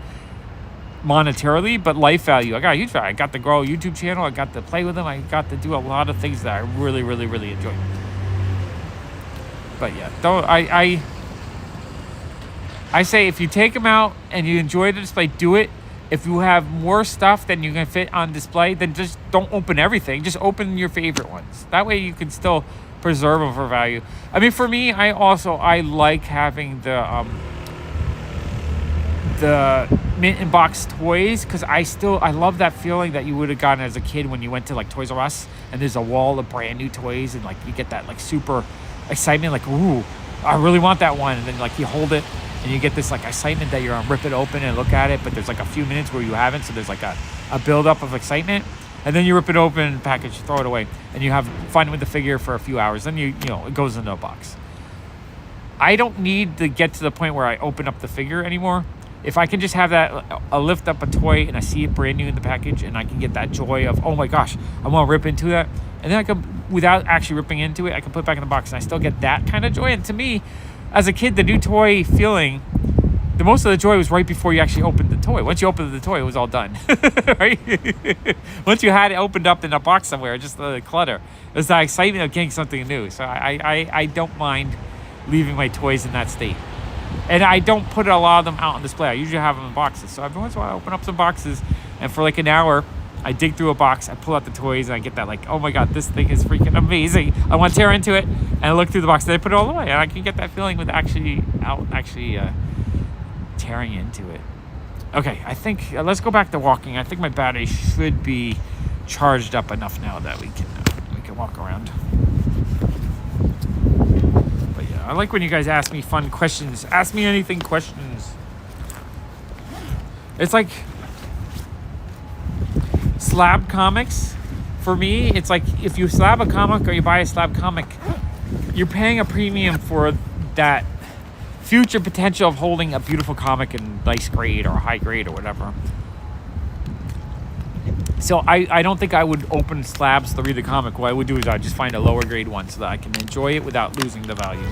monetarily, but life value, I got a huge value. I got to grow a YouTube channel, I got to play with them, I got to do a lot of things that I really, really, really enjoyed. But yeah, I say if you take them out and you enjoy the display, do it. If you have more stuff than you can fit on display, then just don't open everything. Just open your favorite ones. That way you can still preserve them for value. I mean, for me, I like having the mint in box toys, because I love that feeling that you would have gotten as a kid when you went to Toys R Us and there's a wall of brand new toys, and you get that super excitement, ooh, I really want that one, and then you hold it and you get this excitement that you're gonna rip it open and look at it, but there's a few minutes where you haven't, so there's a build-up of excitement, and then you rip it open, package, throw it away, and you have fun with the figure for a few hours, then it goes into a box. I don't need to get to the point where I open up the figure anymore. If I can just have that, I lift up a toy and I see it brand new in the package, and I can get that joy of, oh my gosh, I want to rip into that, and then I can, without actually ripping into it, I can put it back in the box, and I still get that kind of joy. And to me, as a kid, the new toy feeling, the most of the joy was right before you actually opened the toy. Once you opened the toy, it was all done, right? Once you had it opened up in a box somewhere, just the clutter, it was the excitement of getting something new. So I don't mind leaving my toys in that state. And I don't put a lot of them out on display. I usually have them in boxes. So every once in a while, I open up some boxes, and for an hour, I dig through a box, I pull out the toys, and I get that oh my god, this thing is freaking amazing. I want to tear into it, and I look through the box, and I put it all away, and I can get that feeling with actually tearing into it. Okay, I think let's go back to walking. I think my battery should be charged up enough now that we can walk around. But yeah, I like when you guys ask me fun questions. Ask me anything questions. It's like slab comics. For me, it's if you slab a comic or you buy a slab comic, you're paying a premium for that future potential of holding a beautiful comic in nice grade or high grade or whatever. So I don't think I would open slabs to read the comic. What I would do is I'd just find a lower grade one so that I can enjoy it without losing the value.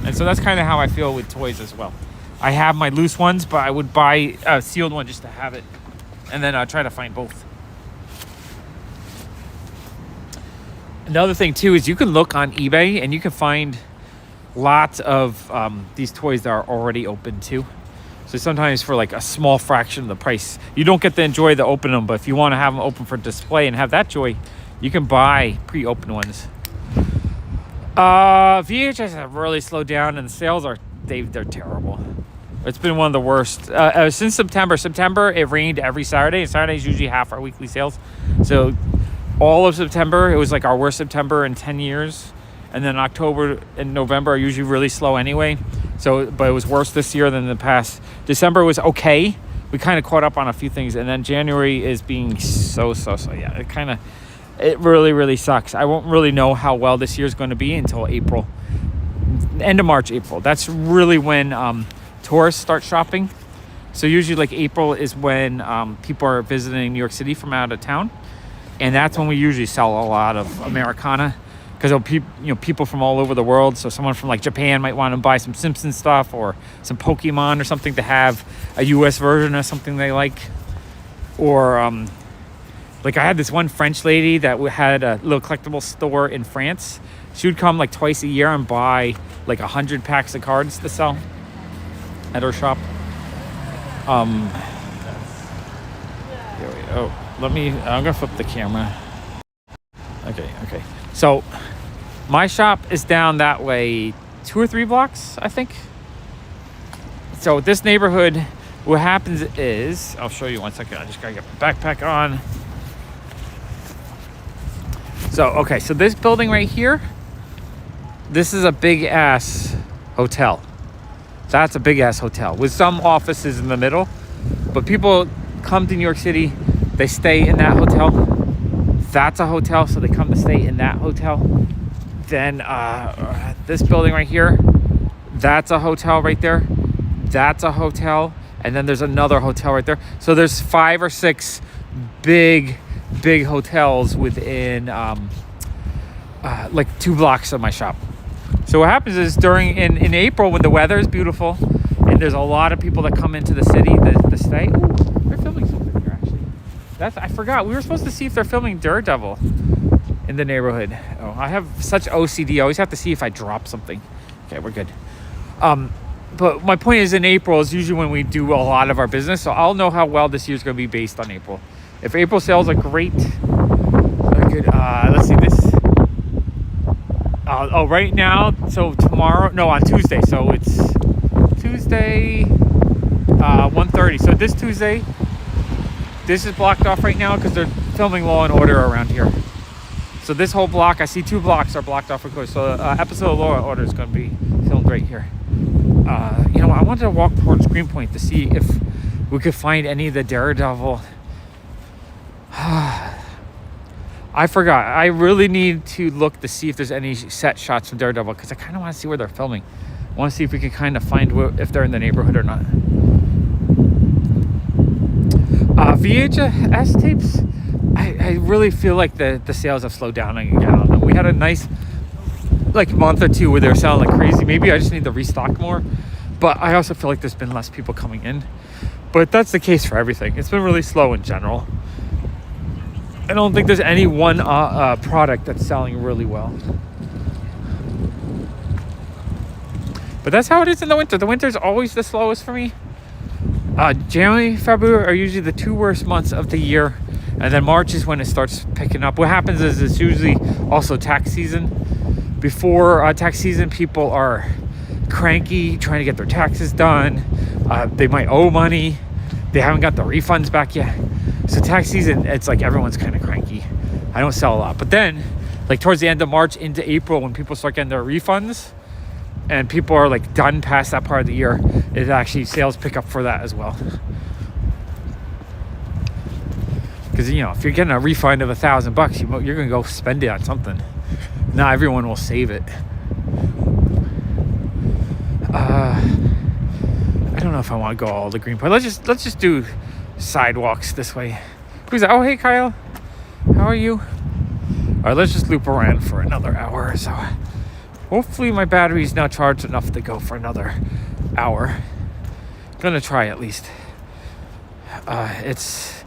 And so that's kind of how I feel with toys as well. I have my loose ones, but I would buy a sealed one just to have it, and then I'll try to find both. Another thing too is you can look on eBay and you can find lots of these toys that are already open too. So sometimes for a small fraction of the price, you don't get to enjoy the open them, but if you want to have them open for display and have that joy, you can buy pre-opened ones. VHS have really slowed down, and the sales they're terrible. It's been one of the worst since September. It rained every Saturday, and Saturdays usually half our weekly sales. So all of September, it was our worst September in 10 years. And then October and November are usually really slow anyway. But it was worse this year than the past. December was okay. We kind of caught up on a few things. And then January is being so. Yeah, it really, really sucks. I won't really know how well this year's going to be until April. End of March, April. That's really when tourists start shopping. So usually April is when people are visiting New York City from out of town. And that's when we usually sell a lot of Americana, because people from all over the world. So someone from like Japan might want to buy some Simpsons stuff or some Pokemon or something to have a US version of something they like. Or like I had this one French lady that had a little collectible store in France. She would come like twice a year and buy like 100 packs of cards to sell at her shop. Here we go. I'm gonna flip the camera. Okay. So my shop is down that way 2 or 3 blocks, I think. So this neighborhood, what happens is, I'll show you 1 second. I just gotta get my backpack on. So this building right here, this is a big ass hotel. That's a big ass hotel with some offices in the middle. But people come to New York City, they stay in that hotel. That's a hotel, so they come to stay in that hotel. Then this building right here, that's a hotel right there. That's a hotel. And then there's another hotel right there. So there's 5 or 6 big hotels within like 2 blocks of my shop. So what happens is in April, when the weather is beautiful and there's a lot of people that come into the city to stay. Ooh, they're filming something here actually. I forgot. We were supposed to see if they're filming Daredevil in the neighborhood. Oh, I have such OCD. I always have to see if I drop something. Okay, we're good. But my point is, in April is usually when we do a lot of our business. So I'll know how well this year's going to be based on April. If April sales are great, they're good. Let's see this. Right now, so on Tuesday. So it's Tuesday, 1:30. So this Tuesday, this is blocked off right now because they're filming Law and Order around here. So this whole block, I see 2 blocks are blocked off. So episode of Law and Order is going to be filmed right here. I wanted to walk towards Greenpoint to see if we could find any of the Daredevil. I forgot. I really need to look to see if there's any set shots from Daredevil because I kind of want to see where they're filming. I want to see if we can kind of find if they're in the neighborhood or not. VHS tapes, I really feel like the sales have slowed down again. We had a nice month or 2 where they were selling like crazy. Maybe I just need to restock more. But I also feel like there's been less people coming in. But that's the case for everything. It's been really slow in general. I don't think there's any one product that's selling really well. But that's how it is in the winter. The winter's always the slowest for me. January, February are usually the 2 worst months of the year. And then March is when it starts picking up. What happens is it's usually also tax season. Before tax season, people are cranky, trying to get their taxes done. They might owe money. They haven't got the refunds back yet. So tax season, it's like everyone's kind of cranky. I don't sell a lot. But then, like towards the end of March into April, when people start getting their refunds and people are like done past that part of the year, it actually sales pick up for that as well. Because, if you're getting a refund of $1,000, you're going to go spend it on something. Not everyone will save it. I don't know if I want to go all the Greenpoint. Let's just do sidewalks this way. Who's that? Oh, hey, Kyle. How are you? All right, let's just loop around for another hour or so. Hopefully my battery's now charged enough to go for another hour. Gonna try at least. It's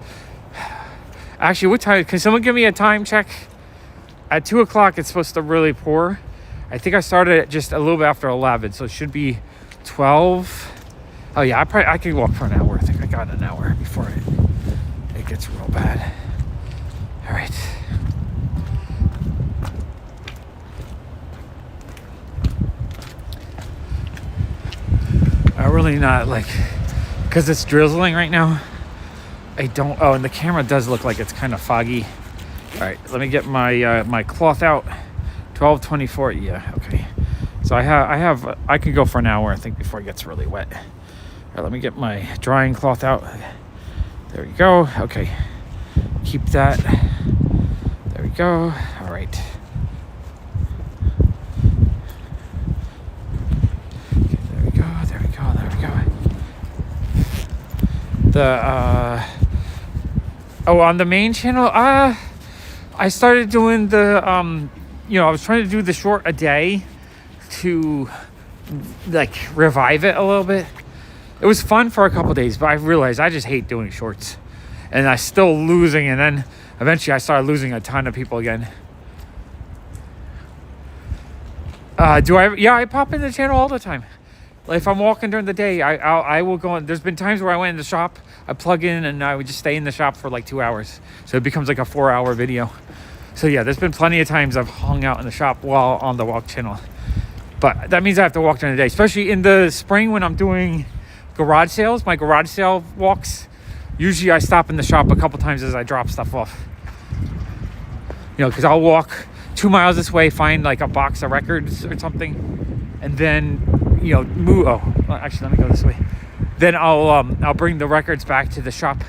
actually, what time? Can someone give me a time check? At 2 o'clock, it's supposed to really pour. I think I started at just a little bit after 11, so it should be 12. Oh yeah, I can walk for an hour. I think I got an hour before it gets real bad. All right. I'm really not because it's drizzling right now. And the camera does look like it's kind of foggy. All right, let me get my my cloth out. 12:24. Yeah, okay. So I can go for an hour, I think, before it gets really wet. All right, let me get my drying cloth out. There we go. Okay, keep that. There we go. All right. Okay, there we go. There we go. There we go. On the main channel, I started doing the I was trying to do the short a day to like revive it a little bit. It was fun for a couple days, but I realized I just hate doing shorts, and I still losing. And then eventually I started losing a ton of people again. I pop in the channel all the time. Like if I'm walking during the day, I will go on. There's been times where I went in the shop, I plug in, and I would just stay in the shop for like 2 hours. So it becomes like a 4-hour video. So yeah, there's been plenty of times I've hung out in the shop while on the walk channel. But that means I have to walk during the day, especially in the spring when I'm doing garage sales. My garage sale walks, usually I stop in the shop a couple times as I drop stuff off. Because I'll walk 2 miles this way, find like a box of records or something, and then move. Actually, let me go this way. Then I'll bring the records back to the shop,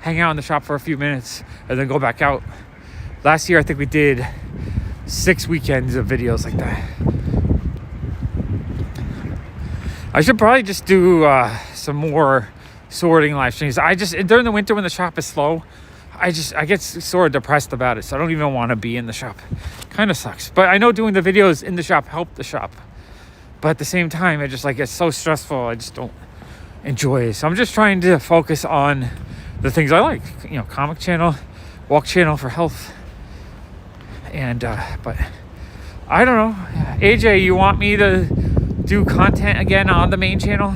hang out in the shop for a few minutes, and then go back out. Last year I think we did 6 weekends of videos like that. I should probably just do some more sorting live streams. During the winter when the shop is slow, I get sort of depressed about it, so I don't even want to be in the shop. Kind of sucks. But I know doing the videos in the shop help the shop. But at the same time, it's so stressful. I just don't enjoy it. So I'm just trying to focus on the things I like. Comic channel, walk channel for health. And but I don't know. AJ, you want me to do content again on the main channel?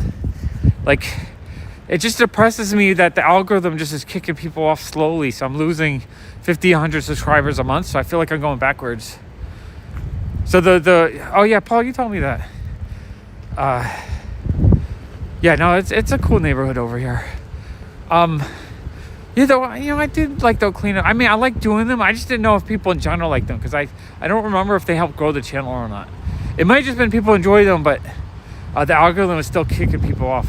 Like, it just depresses me that the algorithm just is kicking people off slowly. So I'm losing 50, 100 subscribers a month. So I feel like I'm going backwards. So oh yeah, Paul, you told me that. Yeah, no, it's a cool neighborhood over here. I did like the cleanup. I mean, I like doing them. I just didn't know if people in general like them, because I don't remember if they help grow the channel or not. It might have just been people enjoy them, but the algorithm is still kicking people off.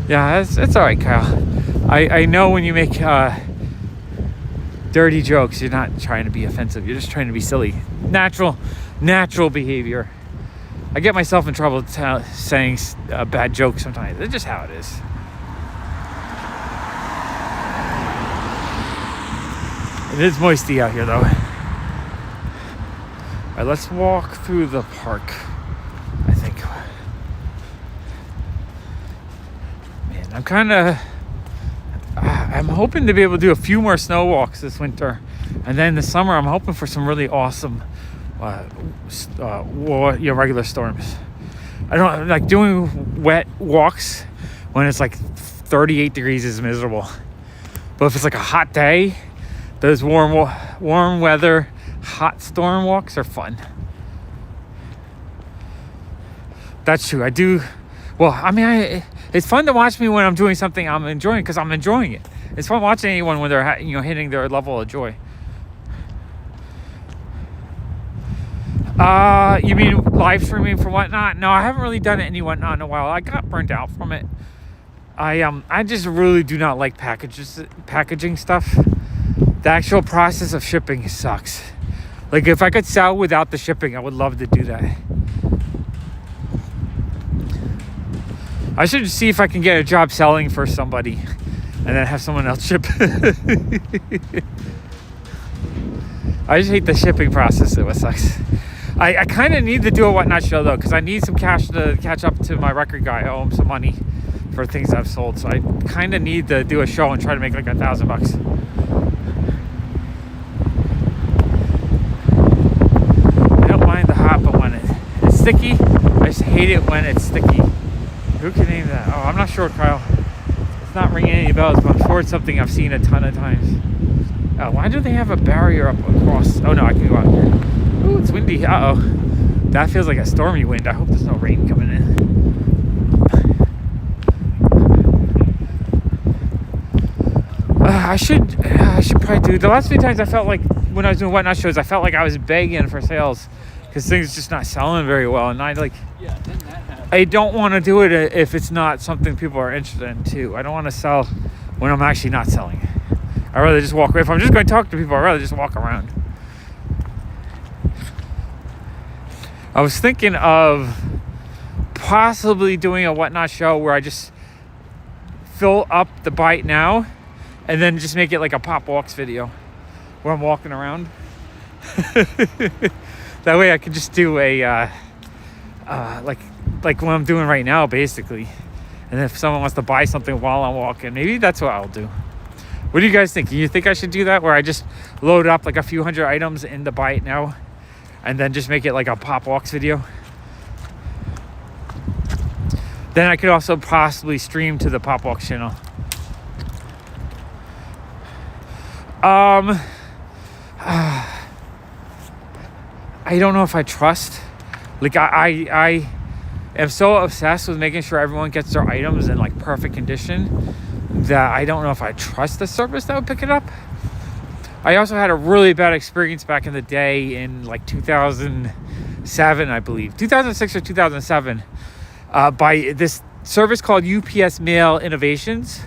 Yeah, it's all right, Kyle. I know when you make dirty jokes, you're not trying to be offensive. You're just trying to be silly. Natural behavior. I get myself in trouble saying bad jokes sometimes. It's just how it is. It is moisty out here, though. All right, let's walk through the park, I think. Man, I'm hoping to be able to do a few more snow walks this winter. And then this summer, I'm hoping for some really awesome regular storms. I don't like doing wet walks when it's like 38 degrees is miserable. But if it's like a hot day, those warm weather, hot storm walks are fun. That's true. I do. Well, I mean, it's fun to watch me when I'm doing something I'm enjoying, because I'm enjoying it. It's fun watching anyone when they're hitting their level of joy. You mean live streaming for Whatnot? No, I haven't really done any Whatnot in a while. I got burnt out from it. I just really do not like packaging stuff. The actual process of shipping sucks. Like, if I could sell without the shipping, I would love to do that. I should see if I can get a job selling for somebody and then have someone else ship. I just hate the shipping process. It sucks. I kind of need to do a Whatnot show, though, because I need some cash to catch up to my record guy. I owe him some money for things I've sold. So I kind of need to do a show and try to make like $1,000. I don't mind the hot, but when it's sticky, I just hate it when it's sticky. Who can name that? Oh, I'm not sure, Kyle. It's not ringing any bells, but I'm sure it's something I've seen a ton of times. Why do they have a barrier up across? Oh, no, I can go out here. Ooh, it's windy. Uh-oh. That feels like a stormy wind. I hope there's no rain coming in. I should probably do... The last few times I felt like, when I was doing Whatnot shows, I felt like I was begging for sales, because things just not selling very well. And I don't want to do it if it's not something people are interested in, too. I don't want to sell when I'm actually not selling. I'd rather just walk away. If I'm just going to talk to people, I'd rather just walk around. I was thinking of possibly doing a Whatnot show where I just fill up the bite now and then just make it like a Pop Walks video where I'm walking around. That way I could just do a like what I'm doing right now, basically. And if someone wants to buy something while I'm walking, maybe that's what I'll do. What do you guys think? You think I should do that, where I just load up like a few hundred items in the Buy It Now and then just make it like a Pop Walks video? Then I could also possibly stream to the Pop Walks channel. I don't know if I trust. Like I am so obsessed with making sure everyone gets their items in like perfect condition that I don't know if I trust the service that would pick it up. I also had a really bad experience back in the day in like 2007, I believe, 2006 or 2007, by this service called UPS Mail Innovations,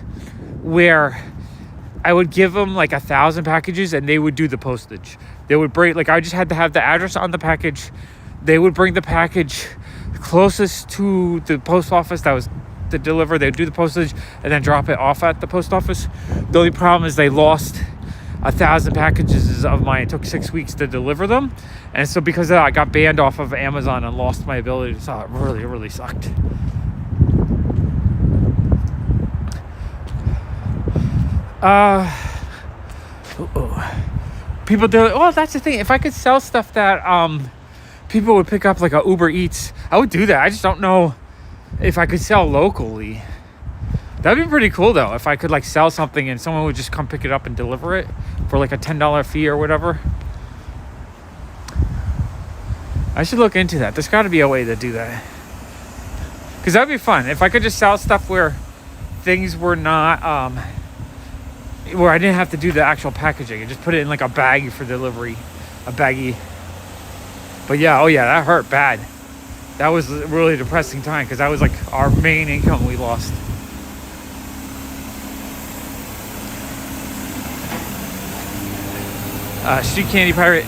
where I would give them like 1,000 packages and they would do the postage. They would bring, like, I just had to have the address on the package. They would bring the package closest to the post office that was to deliver. They would do the postage and then drop it off at the post office. The only problem is they lost 1,000 packages of mine. It took 6 weeks to deliver them, and so because of that, I got banned off of Amazon and lost my ability to sell. It really sucked. People do. Oh, that's the thing. If I could sell stuff that people would pick up, like a Uber Eats, I would do that. I just don't know if I could sell locally. That'd be pretty cool though, if I could like sell something and someone would just come pick it up and deliver it for like a $10 fee or whatever. I should look into that. There's got to be a way to do that, because that'd be fun if I could just sell stuff where things were not where I didn't have to do the actual packaging and just put it in like a bag for delivery, a baggie. But yeah, oh yeah, that hurt bad. That was a really depressing time, because that was like our main income we lost. Street Candy Pirate.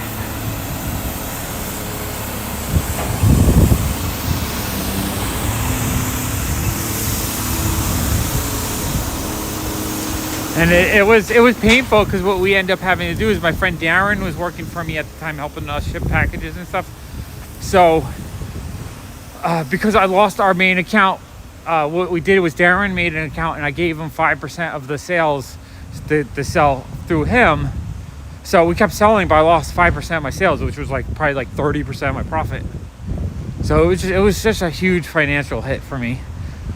And it was painful, because what we end up having to do is, my friend Darren was working for me at the time, helping us ship packages and stuff. So because I lost our main account, what we did was Darren made an account and I gave him 5% of the sales to sell through him. So we kept selling, but I lost 5% of my sales, which was like probably like 30% of my profit. So it was just a huge financial hit for me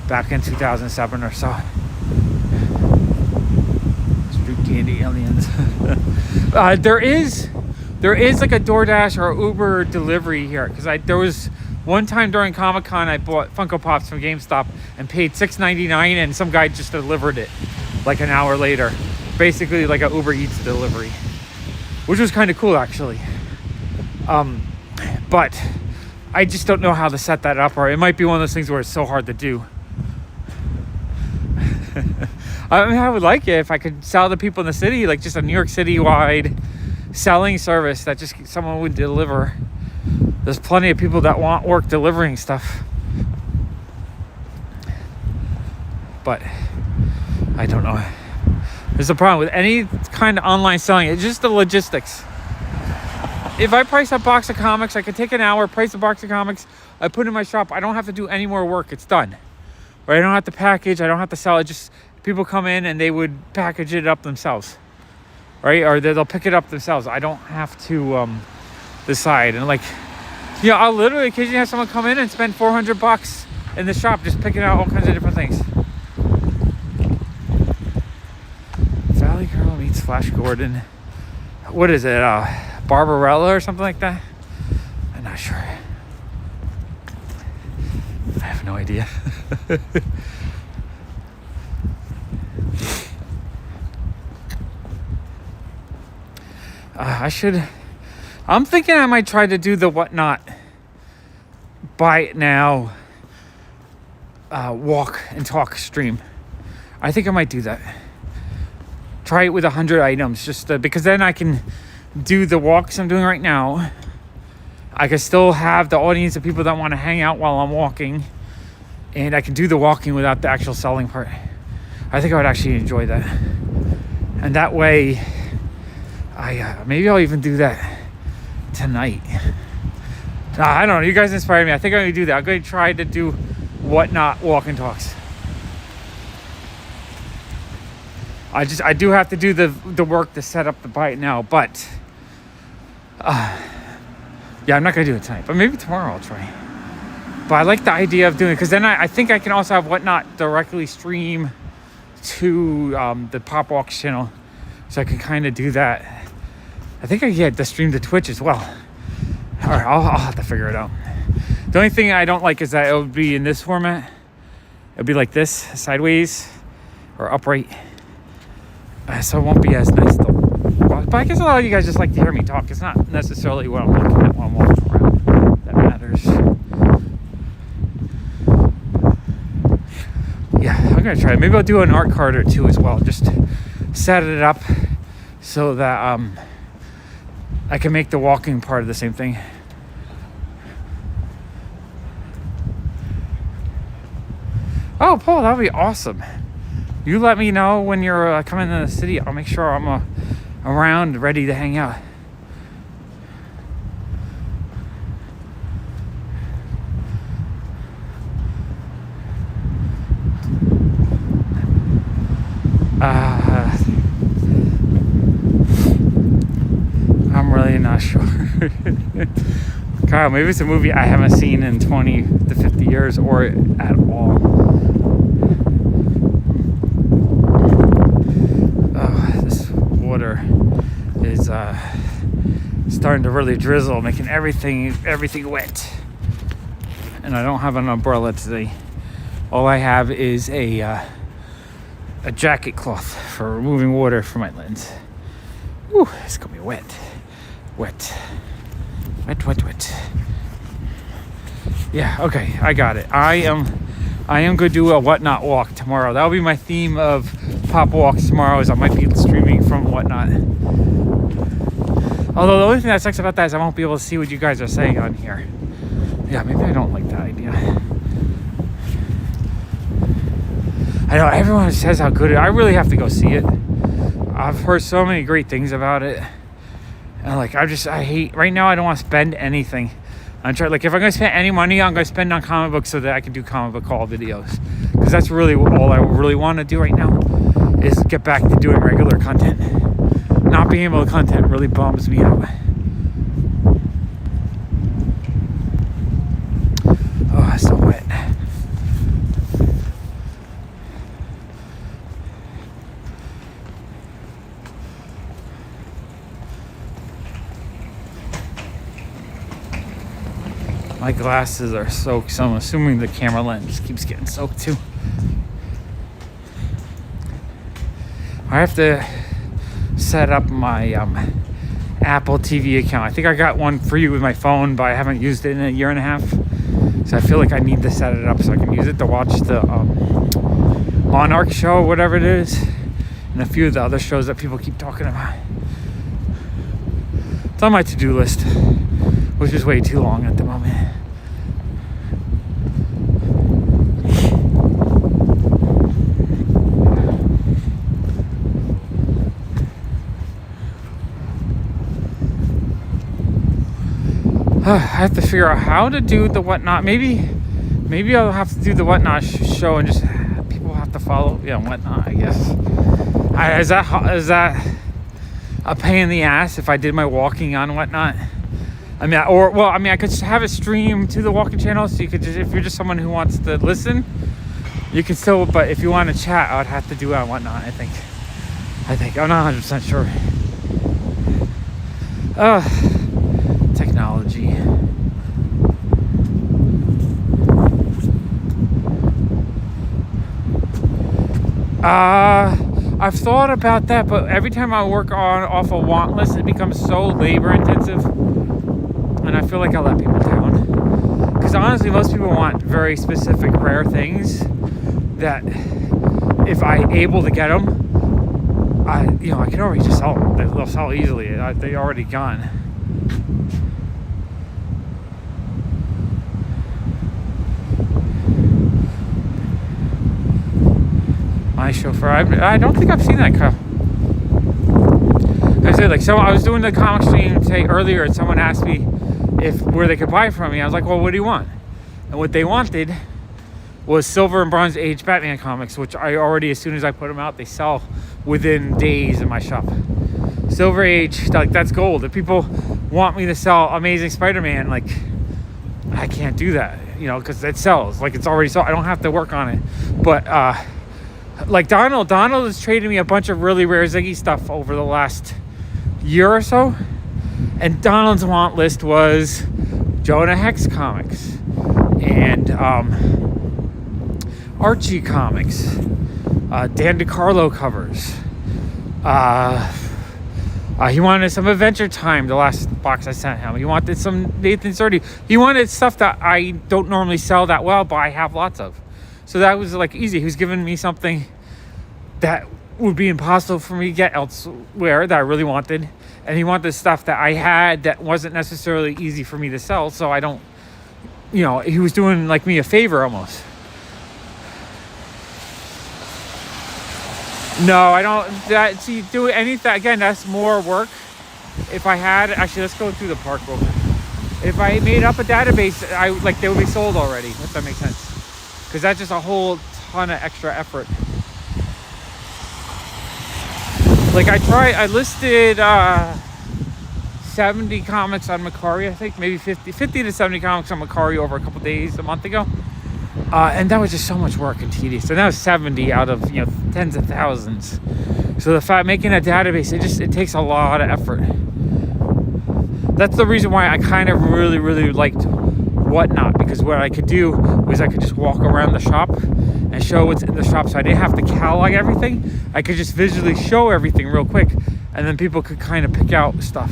back in 2007 or so. Street Candy Aliens. There is like a DoorDash or Uber delivery here, because there was one time during Comic-Con I bought Funko Pops from GameStop and paid $6.99, and some guy just delivered it like an hour later, basically like a Uber Eats delivery, which was kind of cool actually. But I just don't know how to set that up, or it might be one of those things where it's so hard to do. I mean, I would like it if I could sell to people in the city, like just a New York City wide selling service that just someone would deliver. There's plenty of people that want work delivering stuff, but I don't know. There's a problem with any kind of online selling. It's just the logistics. If I price a box of comics, I could take an hour, price a box of comics, I put it in my shop. I don't have to do any more work. It's done. Or I don't have to package. I don't have to sell it. Just people come in and they would package it up themselves, right? Or they'll pick it up themselves. I don't have to decide. And like, yeah, I'll literally occasionally have someone come in and spend $400 in the shop just picking out all kinds of different things. Valley Girl meets Flash Gordon. What is it? Barbarella or something like that? I'm not sure. I have no idea. I'm thinking I might try to do the Whatnot Buy It Now walk and talk stream. I think I might do that. Try it with 100 items, just because then I can do the walks I'm doing right now. I can still have the audience of people that want to hang out while I'm walking, and I can do the walking without the actual selling part. I think I would actually enjoy that. And that way, maybe I'll even do that tonight. I don't know. You guys inspired me. I think I'm going to do that. I'm going to try to do Whatnot walk and talks. I do have to do the work to set up the bite now, but yeah, I'm not going to do it tonight, but maybe tomorrow I'll try. But I like the idea of doing it, because then I think I can also have Whatnot directly stream to the Pop Walks channel, so I can kind of do that. I think I get to stream to Twitch as well. All right, I'll have to figure it out. The only thing I don't like is that it would be in this format. It would be like this, sideways or upright. So it won't be as nice though. But I guess a lot of you guys just like to hear me talk. It's not necessarily what I'm looking at when I'm walking around that matters. Yeah, I'm gonna try it. Maybe I'll do an art card or two as well. Just set it up so that I can make the walking part of the same thing. Oh, Paul, that would be awesome. You let me know when you're coming to the city. I'll make sure I'm around, ready to hang out. I'm really not sure. Kyle, maybe it's a movie I haven't seen in 20 to 50 years or at all. This water is starting to really drizzle, making everything wet. And I don't have an umbrella today. All I have is a jacket cloth for removing water from my lens. Whew, it's gonna be wet. Wet. Yeah, okay, I got it. I am gonna do a Whatnot walk tomorrow. That'll be my theme of Pop Walks tomorrow, is I might be streaming from Whatnot. Although the only thing that sucks about that is I won't be able to see what you guys are saying on here. Yeah, maybe I don't like that idea. I know everyone says how good it is. I really have to go see it. I've heard so many great things about it. And like, I hate, right now I don't want to spend anything. I'm trying, like, if I'm going to spend any money, I'm going to spend on comic books so that I can do comic book haul videos. Because that's really all I really want to do right now, is get back to doing regular content. Not being able to content really bums me out. Oh, it's so wet. My glasses are soaked, so I'm assuming the camera lens keeps getting soaked too. I have to set up my Apple TV account. I think I got one free with my phone, but I haven't used it in a year and a half. So I feel like I need to set it up so I can use it to watch the Monarch show, whatever it is, and a few of the other shows that people keep talking about. It's on my to-do list, which is way too long at the moment. I have to figure out how to do the Whatnot. Maybe I'll have to do the Whatnot show and just people have to follow. Yeah, Whatnot, I guess. Is that a pain in the ass if I did my walking on Whatnot? I mean, I could just have it stream to the walking channel, so you could just, if you're just someone who wants to listen, you can still. But if you want to chat, I would have to do it on Whatnot. I think I'm not 100% sure. Technology. I've thought about that, but every time I work off a want list, it becomes so labor intensive, and I feel like I let people down. Because honestly, most people want very specific, rare things that if I'm able to get them, I can already just sell them. They'll sell easily. They're already gone. My chauffeur. I don't think I've seen that car. was it? Like, so I was doing the comic stream today earlier, and someone asked me where they could buy from me. I was like, well, what do you want? And what they wanted was Silver and Bronze Age Batman comics, which I already, as soon as I put them out, they sell within days in my shop. Silver Age, like, that's gold. If people want me to sell Amazing Spider-Man, like, I can't do that, you know, because it sells. Like, it's already sold. I don't have to work on it. But like Donald has traded me a bunch of really rare Ziggy stuff over the last year or so, and Donald's want list was Jonah Hex comics and Archie comics, Dan DeCarlo covers. He wanted some Adventure Time, the last box I sent him. He wanted some Nathan Sturdy. He wanted stuff that I don't normally sell that well, but I have lots of. So that was like easy. He was giving me something that would be impossible for me to get elsewhere that I really wanted. And he wanted stuff that I had that wasn't necessarily easy for me to sell. So I don't, you know, he was doing like me a favor almost. No, I don't. Do anything again. That's more work. If I had, actually, let's go through the park real quick. If I made up a database, they would be sold already. If that makes sense, because that's just a whole ton of extra effort. Like I listed 70 comics on Macari. I think maybe 50 to 70 comics on Macari over a couple days, a month ago. And that was just so much work and tedious. And that was 70 out of, you know, tens of thousands. So the fact making a database, it takes a lot of effort. That's the reason why I kind of really liked Whatnot, because what I could do was I could just walk around the shop and show what's in the shop. So I didn't have to catalog everything. I could just visually show everything real quick, and then people could kind of pick out stuff,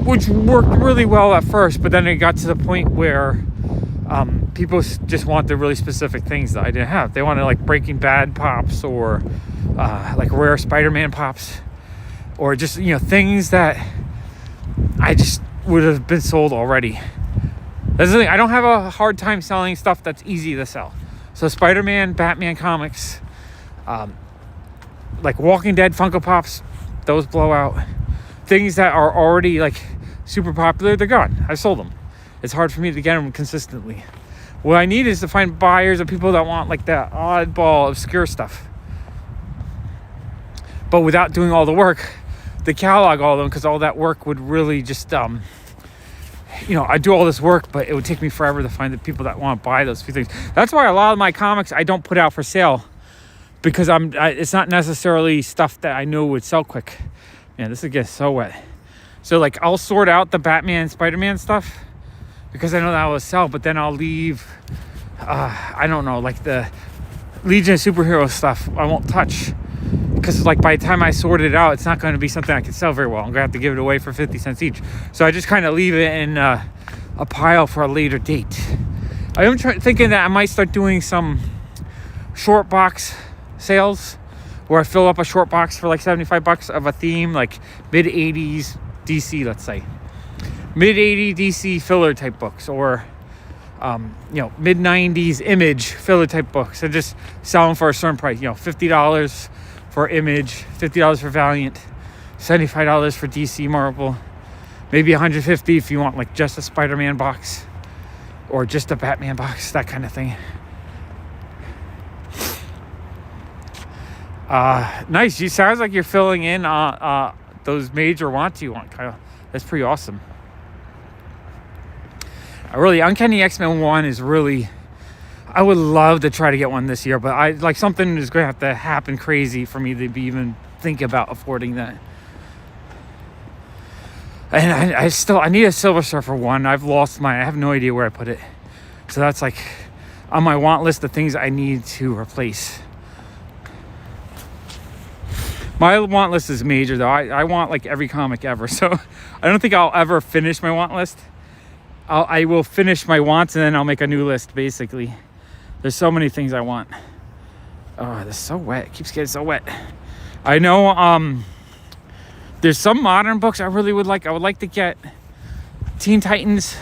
which worked really well at first. But then it got to the point where people just wanted really specific things that I didn't have. They wanted like Breaking Bad pops, or like rare Spider-Man pops, or just, you know, things that I just would have been sold already. That's the thing. I don't have a hard time selling stuff that's easy to sell. So Spider-Man, Batman comics, like Walking Dead Funko Pops, those blow out. Things that are already like super popular, they're gone. I sold them. It's hard for me to get them consistently. What I need is to find buyers of people that want like that oddball, obscure stuff, but without doing all the work to catalog all of them, because all that work would really just you know, I do all this work, but it would take me forever to find the people that want to buy those few things. That's why a lot of my comics I don't put out for sale, because it's not necessarily stuff that I know would sell quick. Man, this is getting so wet. So like I'll sort out the Batman, Spider-Man stuff because I know that will sell, but then I'll leave I don't know, like the Legion of Superhero stuff I won't touch, because like by the time I sort it out, it's not going to be something I can sell very well. I'm gonna have to give it away for 50 cents each. So I just kind of leave it in a pile for a later date. I am thinking that I might start doing some short box sales where I fill up a short box for like $75 of a theme, like mid-80s DC, let's say. Mid-80s DC filler type books, or you know, mid-90s Image filler type books, and just sell them for a certain price. You know, $50 for Image, $50 for Valiant, $75 for DC Marvel, maybe $150 if you want like just a Spider-Man box or just a Batman box, that kind of thing. Nice. You sounds like you're filling in those major wants you want, Kyle. That's pretty awesome. Really, Uncanny X-Men 1 is really, I would love to try to get one this year, but I like something is going to have to happen crazy for me to even think about affording that. And I need a Silver Surfer 1. I have no idea where I put it. So that's like on my want list of things I need to replace. My want list is major though. I want like every comic ever. So I don't think I'll ever finish my want list. I will finish my wants and then I'll make a new list basically. There's so many things I want. Oh, this is so wet. It keeps getting so wet. I know there's some modern books I really would like. I would like to get Teen Titans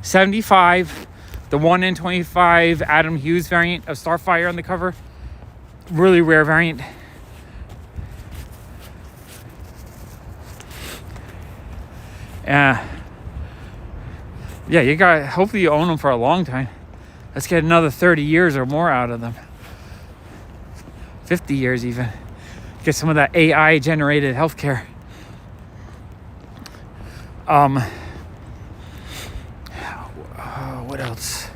75, the 1 in 25 Adam Hughes variant of Starfire on the cover. Really rare variant. Yeah, you got. Hopefully, you own them for a long time. Let's get another 30 years or more out of them. 50 years even. Get some of that AI generated healthcare. What else?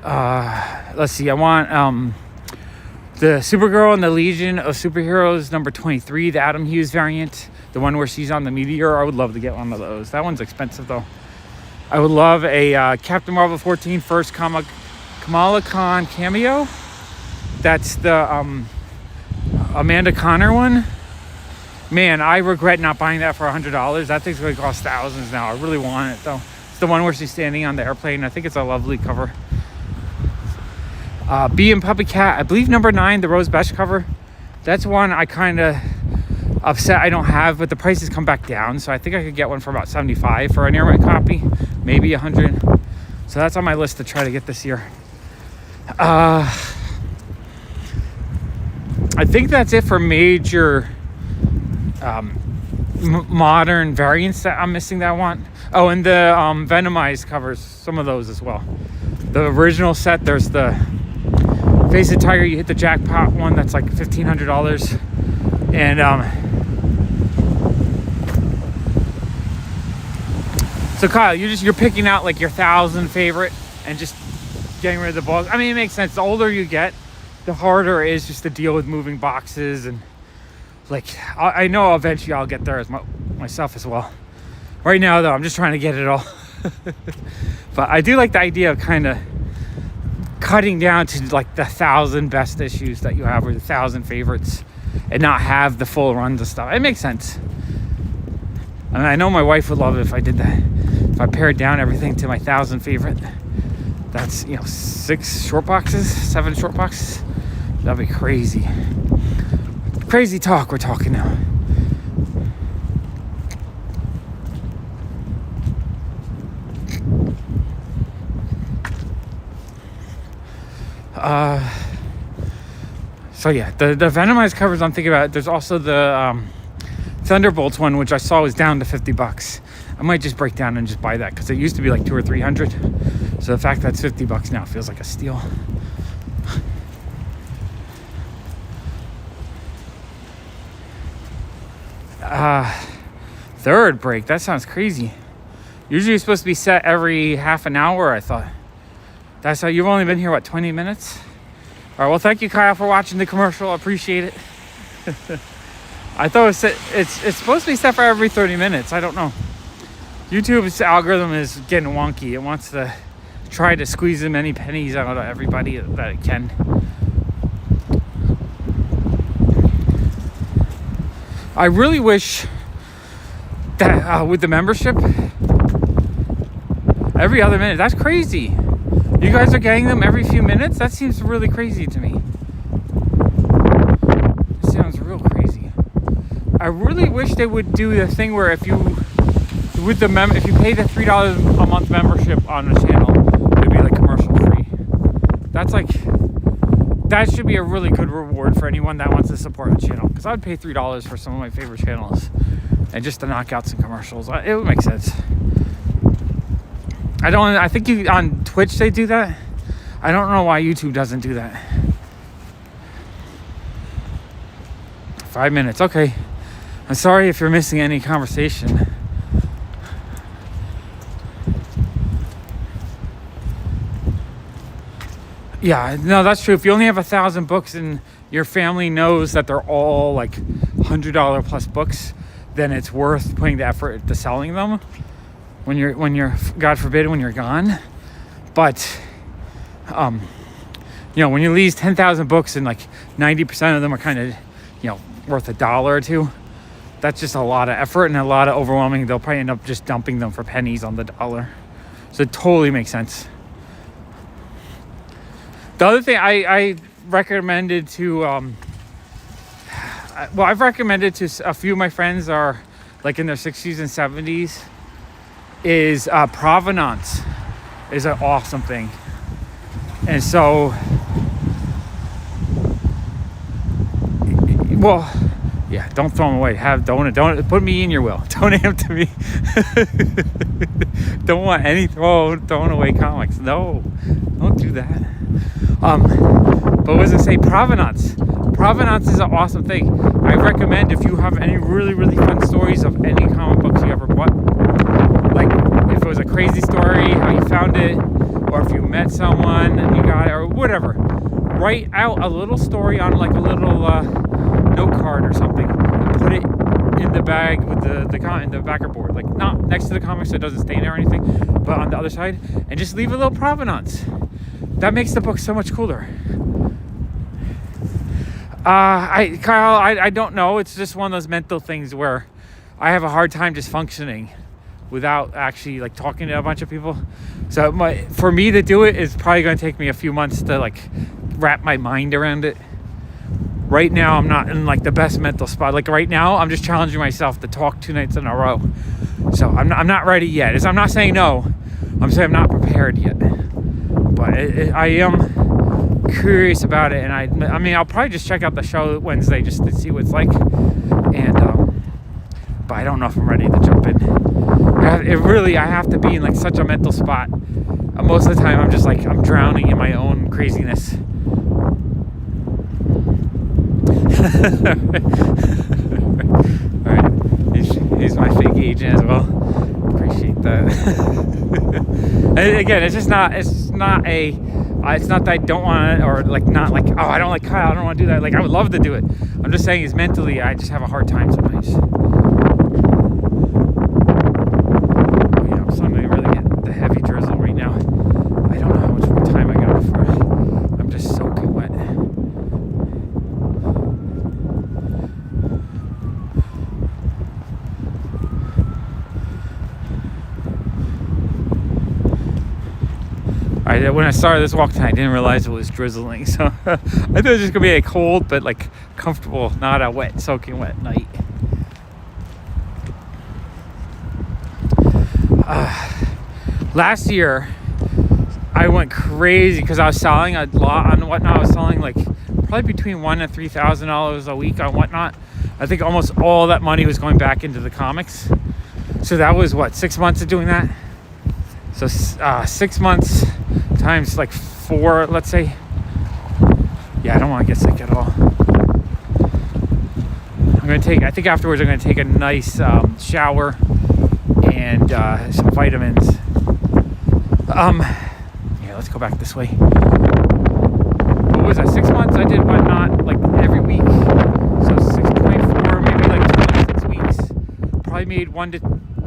Let's see. I want the Supergirl and the Legion of Superheroes number 23, the Adam Hughes variant, the one where she's on the meteor. I would love to get one of those. That one's expensive though. I would love a Captain Marvel 14 first Kamala Khan cameo. That's the Amanda Connor one. Man, I regret not buying that for $100. That thing's going to cost thousands now. I really want it though. It's the one where she's standing on the airplane. I think it's a lovely cover. Bee and Puppy Cat, I believe number 9, the Rose Besh cover. That's one I kind of upset I don't have, but the prices come back down. So I think I could get one for about $75 for an airline copy, maybe $100. So that's on my list to try to get this year. I think that's it for major modern variants that I'm missing that I want. Oh, and the Venomized covers, some of those as well. The original set, there's the Face of Tiger, you hit the jackpot one, that's like $1,500. And so Kyle, you're picking out like your 1,000 favorite and just getting rid of the bulk. I mean, it makes sense. The older you get, the harder it is just to deal with moving boxes. And like, I know eventually I'll get there as myself as well. Right now though, I'm just trying to get it all. But I do like the idea of kind of cutting down to like the 1,000 best issues that you have, or the 1,000 favorites, and not have the full runs of stuff. It makes sense. I mean, I know my wife would love it if I did that. If I pared down everything to my 1,000 favorite, that's 6 short boxes, 7 short boxes. That'd be crazy. Crazy talk we're talking now. So yeah, the Venomized covers I'm thinking about. There's also the Thunderbolts one, which I saw was down to $50. I might just break down and just buy that because it used to be like $200 or $300. So the fact that it's $50 now feels like a steal. Third break. That sounds crazy. Usually it's supposed to be set every half an hour, I thought. That's how you've only been here, what, 20 minutes? All right, well, thank you, Kyle, for watching the commercial. I appreciate it. I thought it's supposed to be set for every 30 minutes. I don't know. YouTube's algorithm is getting wonky. It wants to try to squeeze as many pennies out of everybody that it can. I really wish that with the membership, every other minute, that's crazy. You guys are getting them every few minutes? That seems really crazy to me. It sounds real crazy. I really wish they would do the thing where if you if you pay the $3 a month membership on the channel, it'd be like commercial free. That should be a really good reward for anyone that wants to support the channel. Because I would pay $3 for some of my favorite channels and just to knock out some commercials. It would make sense. I think on Twitch they do that. I don't know why YouTube doesn't do that. 5 minutes, okay. I'm sorry if you're missing any conversation. Yeah, no, that's true. If you only have 1,000 books and your family knows that they're all like $100 plus books, then it's worth putting the effort to selling them when you're God forbid when you're gone. But when you lease 10,000 books and like 90% of them are kind of worth $1 or $2, that's just a lot of effort and a lot of overwhelming. They'll probably end up just dumping them for pennies on the dollar. So it totally makes sense. The other thing I recommended to I've recommended to a few of my friends are like in their 60s and 70s is provenance is an awesome thing. And so Yeah, don't throw them away. Don't put me in your will. Donate them to me. Don't want any thrown away comics. No, don't do that. But what was I say? Provenance. Provenance is an awesome thing. I recommend if you have any really, really fun stories of any comic books you ever bought. Like if it was a crazy story, how you found it, or if you met someone and you got it, or whatever. Write out a little story on like a little note card or something and put it in the bag with in the backer board, like not next to the comic so it doesn't stain there or anything, but on the other side, and just leave a little provenance. That makes the book so much cooler. Kyle, I don't know. It's just one of those mental things where I have a hard time just functioning without actually like talking to a bunch of people. So for me to do it is probably going to take me a few months to like wrap my mind around it. Right now, I'm not in like the best mental spot. Like right now, I'm just challenging myself to talk 2 nights in a row. So I'm not ready yet. I'm not saying no. I'm saying I'm not prepared yet. But I am curious about it, and I mean, I'll probably just check out the show Wednesday just to see what it's like. And but I don't know if I'm ready to jump in. I have to be in like such a mental spot. Most of the time, I'm just like I'm drowning in my own craziness. Alright, he's my fake agent as well. Appreciate that. And again, it's not that I don't want it, or like not like, oh, I don't like Kyle, I don't want to do that. Like I would love to do it. I'm just saying is mentally I just have a hard time sometimes. Oh yeah, I'm starting to really get the heavy drizzle right now. I don't know how much more time I got before I'm just soaking wet. When I started this walk tonight, I didn't realize it was drizzling, so I thought it was just gonna be a cold but like comfortable, not a wet, soaking wet night. Last year I went crazy because I was selling a lot on Whatnot. I was selling like probably between $1,000 and $3,000 a week on Whatnot. I think almost all that money was going back into the comics. So that was what, 6 months of doing that? So 6 months times like 4, let's say. Yeah, I don't want to get sick at all. I think afterwards I'm going to take a nice shower and some vitamins. Yeah, let's go back this way. What was that, 6 months? I did Whatnot like every week. So 6.4, maybe like 26 weeks. Probably made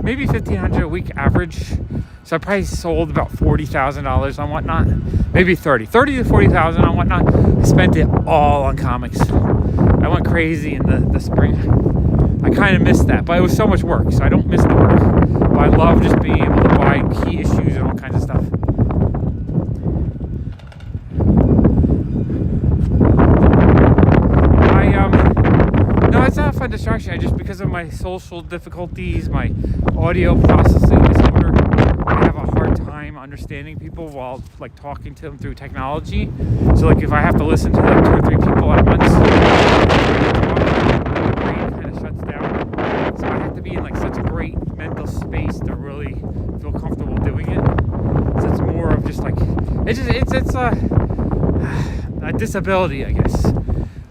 maybe $1,500 a week average. So I probably sold about $40,000 on Whatnot, maybe 30 to 40,000 on Whatnot. I spent it all on comics. I went crazy in the spring. I kind of missed that, but it was so much work, so I don't miss the work. But I love just being able to buy key issues and all kinds of stuff. No, it's not a fun distraction. Because of my social difficulties, my audio processing disorder, I have a hard time understanding people while like talking to them through technology. So like if I have to listen to like 2 or 3 people at once, my brain kind of shuts down. So I have to be in like such a great mental space to really feel comfortable doing it. So it's more of just like it's a disability, I guess.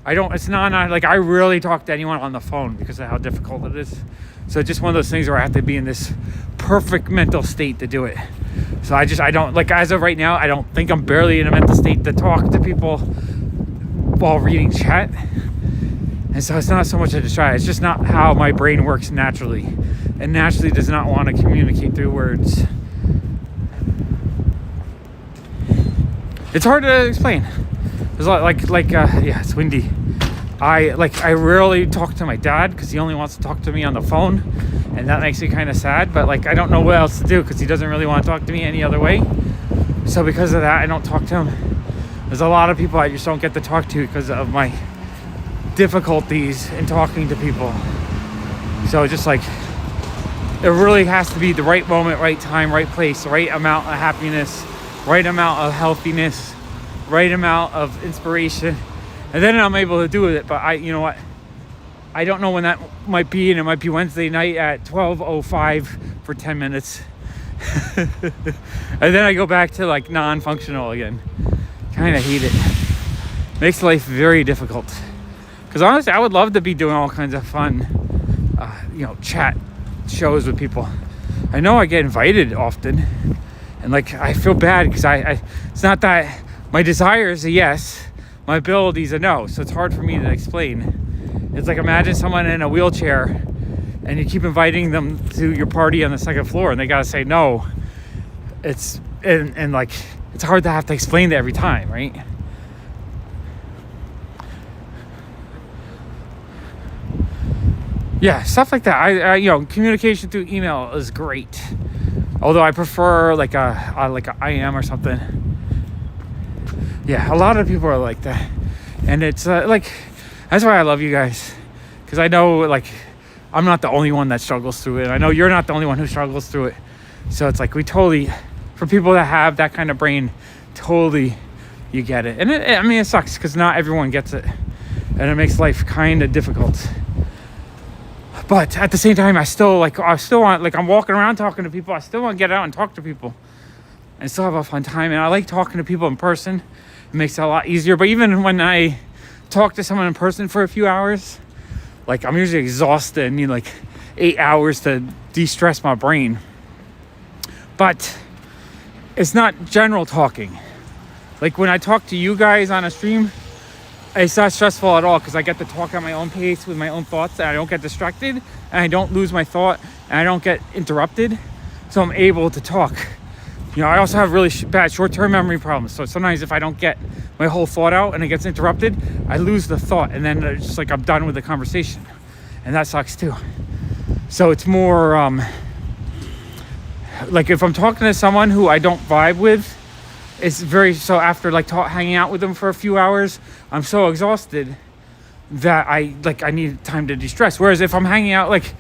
It's not like I really talk to anyone on the phone because of how difficult it is. So it's just one of those things where I have to be in this perfect mental state to do it. So I don't, like as of right now, I don't think I'm barely in a mental state to talk to people while reading chat. And so it's not so much a distraction. It's just not how my brain works naturally. And naturally does not want to communicate through words. It's hard to explain. There's a lot, yeah, it's windy. I rarely talk to my dad because he only wants to talk to me on the phone, and that makes me kind of sad. But like I don't know what else to do because he doesn't really want to talk to me any other way. So because of that, I don't talk to him. There's a lot of people I just don't get to talk to because of my difficulties in talking to people. So just like it really has to be the right moment, right time, right place, the right amount of happiness, right amount of healthiness, right amount of inspiration, and then I'm able to do it. But you know what? I don't know when that might be, and it might be Wednesday night at 12:05 for 10 minutes. And then I go back to like non-functional again. Kind of hate it. Makes life very difficult. Because honestly, I would love to be doing all kinds of fun, chat shows with people. I know I get invited often, and like I feel bad because I it's not that my desire is a yes, my ability is a no. So it's hard for me to explain. It's like imagine someone in a wheelchair and you keep inviting them to your party on the second floor and they gotta say no. It's and like it's hard to have to explain that every time, right? Yeah, stuff like that. I communication through email is great. Although I prefer like a IM or something. Yeah, a lot of people are like that, and it's like that's why I love you guys, because I know like I'm not the only one that struggles through it. I know you're not the only one who struggles through it. So it's like we totally, for people that have that kind of brain, totally, you get it. And it sucks because not everyone gets it, and it makes life kind of difficult. But at the same time, I still want, like I'm walking around talking to people. I still want to get out and talk to people and still have a fun time. And I like talking to people in person. It makes it a lot easier. But even when I talk to someone in person for a few hours, like I'm usually exhausted and need like 8 hours to de-stress my brain. But it's not general talking. Like when I talk to you guys on a stream, it's not stressful at all because I get to talk at my own pace with my own thoughts, and I don't get distracted, and I don't lose my thought, and I don't get interrupted. So I'm able to talk. I also have really bad short-term memory problems. So sometimes if I don't get my whole thought out and it gets interrupted, I lose the thought, and then it's just like I'm done with the conversation, and that sucks too. So it's more like if I'm talking to someone who I don't vibe with, it's very, so after like hanging out with them for a few hours, I'm so exhausted that I need time to de-stress. Whereas if I'm hanging out like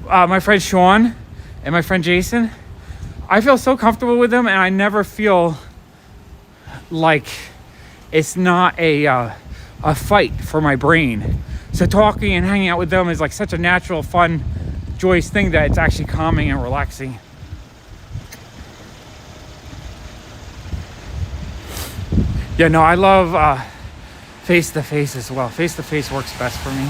my friend Sean and my friend Jason, I feel so comfortable with them, and I never feel like it's not a fight for my brain. So talking and hanging out with them is like such a natural, fun, joyous thing that it's actually calming and relaxing. Yeah, no, I love face-to-face as well. Face-to-face works best for me.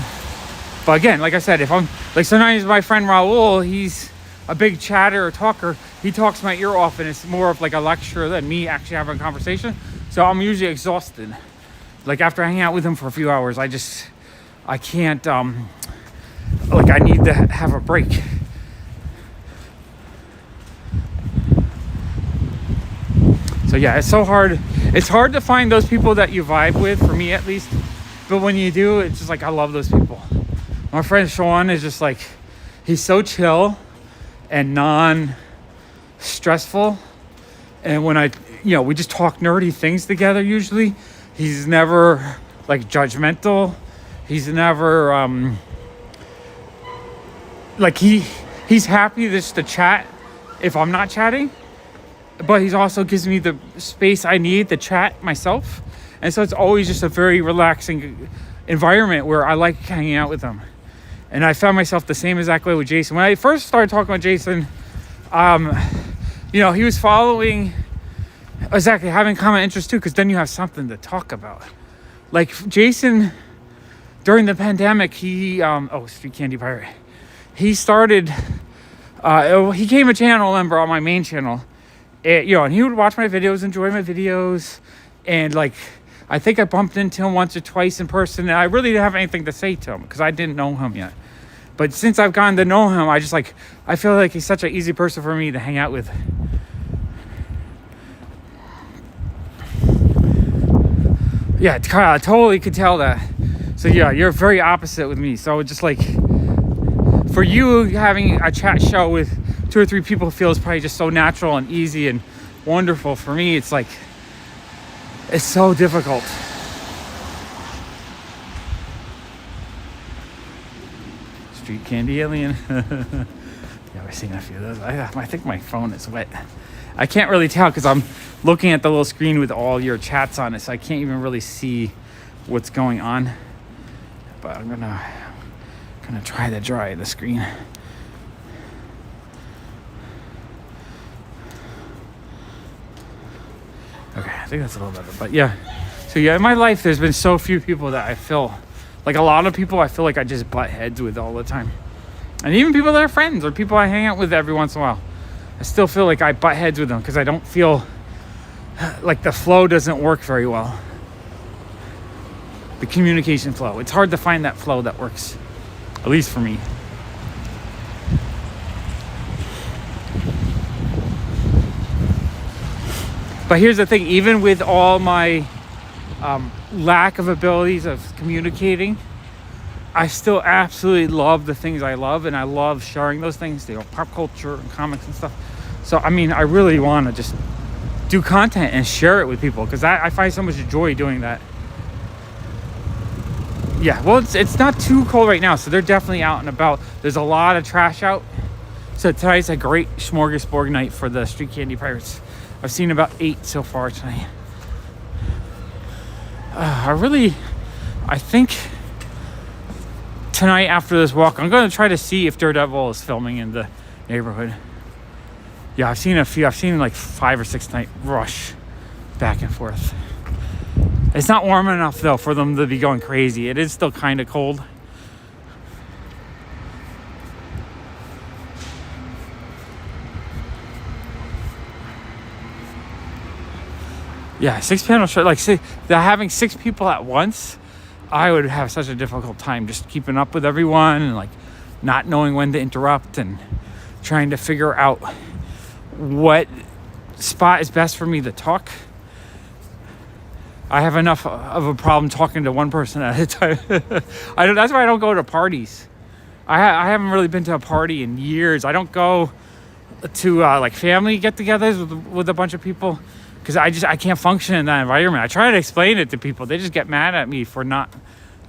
But again, like I said, if I'm, like sometimes my friend Raul, he's a big chatter or talker. He talks my ear off, and it's more of like a lecture than me actually having a conversation. So I'm usually exhausted. Like after hanging out with him for a few hours, I can't, like I need to have a break. So yeah, it's so hard. It's hard to find those people that you vibe with, for me at least. But when you do, it's just like, I love those people. My friend Sean is just like, he's so chill and non-stressful. And when we just talk nerdy things together usually. He's never like judgmental. He's never, like he's happy just to chat if I'm not chatting. But he also gives me the space I need to chat myself. And so it's always just a very relaxing environment where I like hanging out with him. And I found myself the same exact way with Jason. When I first started talking with Jason, he was following, exactly, having common interests too, because then you have something to talk about. Like Jason, during the pandemic, he, Street Candy Pirate. He started, he became a channel member on my main channel. And he would watch my videos, enjoy my videos, and like I think I bumped into him once or twice in person, and I really didn't have anything to say to him because I didn't know him yet. But since I've gotten to know him, I feel like he's such an easy person for me to hang out with. Yeah, I totally could tell that. So yeah, you're very opposite with me. So just like for you, having a chat show with 2 or 3 people feels probably just so natural and easy and wonderful. For me, it's like, it's so difficult. Street Candy Alien. Yeah, we're seeing a few of those. I think my phone is wet. I can't really tell because I'm looking at the little screen with all your chats on it, so I can't even really see what's going on. But I'm gonna Gonna try to dry the screen. Okay, I think that's a little better, but yeah. So yeah, in my life, there's been so few people that I feel like, a lot of people I feel like I just butt heads with all the time. And even people that are friends or people I hang out with every once in a while, I still feel like I butt heads with them because I don't feel like the flow doesn't work very well. The communication flow. It's hard to find that flow that works, at least for me. But here's the thing, even with all my lack of abilities of communicating, I still absolutely love the things I love, and I love sharing those things, you know, pop culture and comics and stuff. So, I mean, I really want to just do content and share it with people because I find so much joy doing that. Yeah, well, it's not too cold right now, so they're definitely out and about. There's a lot of trash out. So tonight's a great smorgasbord night for the Street Candy Pirates. I've seen about 8 so far tonight. I think tonight after this walk, I'm going to try to see if Daredevil is filming in the neighborhood. Yeah, I've seen a few. I've seen like 5 or 6 tonight rush back and forth. It's not warm enough though for them to be going crazy. It is still kind of cold. Yeah, 6-panel show. Like, see, having 6 people at once, I would have such a difficult time just keeping up with everyone and like not knowing when to interrupt and trying to figure out what spot is best for me to talk. I have enough of a problem talking to one person at a time. That's why I don't go to parties. I haven't really been to a party in years. I don't go to like family get-togethers with a bunch of people because I can't function in that environment. I try to explain it to people. They just get mad at me for not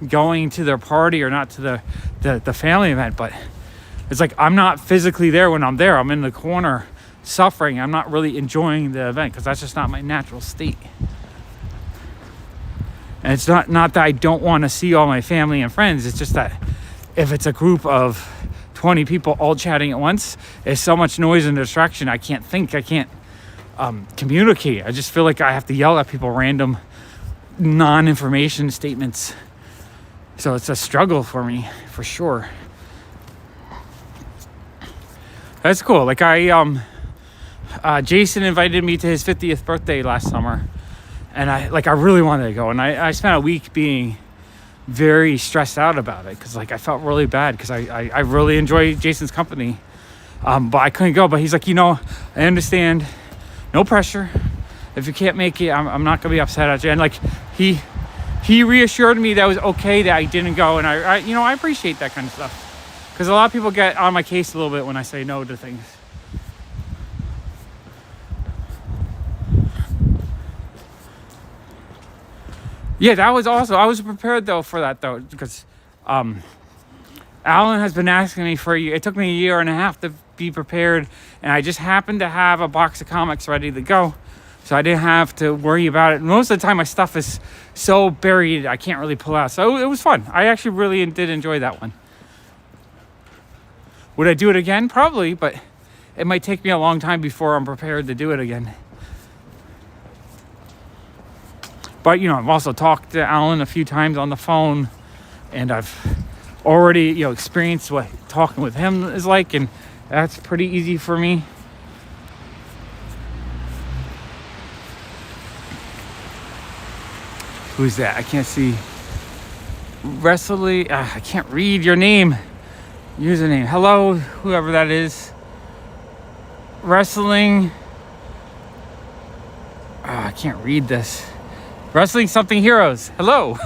going to their party or not to the family event. But it's like I'm not physically there when I'm there. I'm in the corner suffering. I'm not really enjoying the event because that's just not my natural state. And it's not that I don't want to see all my family and friends. It's just that if it's a group of 20 people all chatting at once, there's so much noise and distraction. I can't think. I can't communicate. I just feel like I have to yell at people random non-information statements. So it's a struggle for me, for sure. That's cool. Like Jason invited me to his 50th birthday last summer. And I really wanted to go. And I spent a week being very stressed out about it. Because like I felt really bad. Because I really enjoy Jason's company. But I couldn't go. But he's like, I understand. No pressure. If you can't make it, I'm not going to be upset at you. And like he reassured me that it was okay that I didn't go. And I appreciate that kind of stuff. Because a lot of people get on my case a little bit when I say no to things. Yeah, that was awesome. I was prepared though for that though, because Alan has been asking me for a year. It took me a year and a half to be prepared, and I just happened to have a box of comics ready to go, so I didn't have to worry about it. Most of the time, my stuff is so buried I can't really pull out. So it was fun. I actually really did enjoy that one. Would I do it again? Probably, but it might take me a long time before I'm prepared to do it again. But, I've also talked to Alan a few times on the phone, and I've already, experienced what talking with him is like, and that's pretty easy for me. Who's that? I can't see. Wrestling. I can't read your name. Username. Hello, whoever that is. Wrestling. I can't read this. Wrestling Something Heroes. Hello.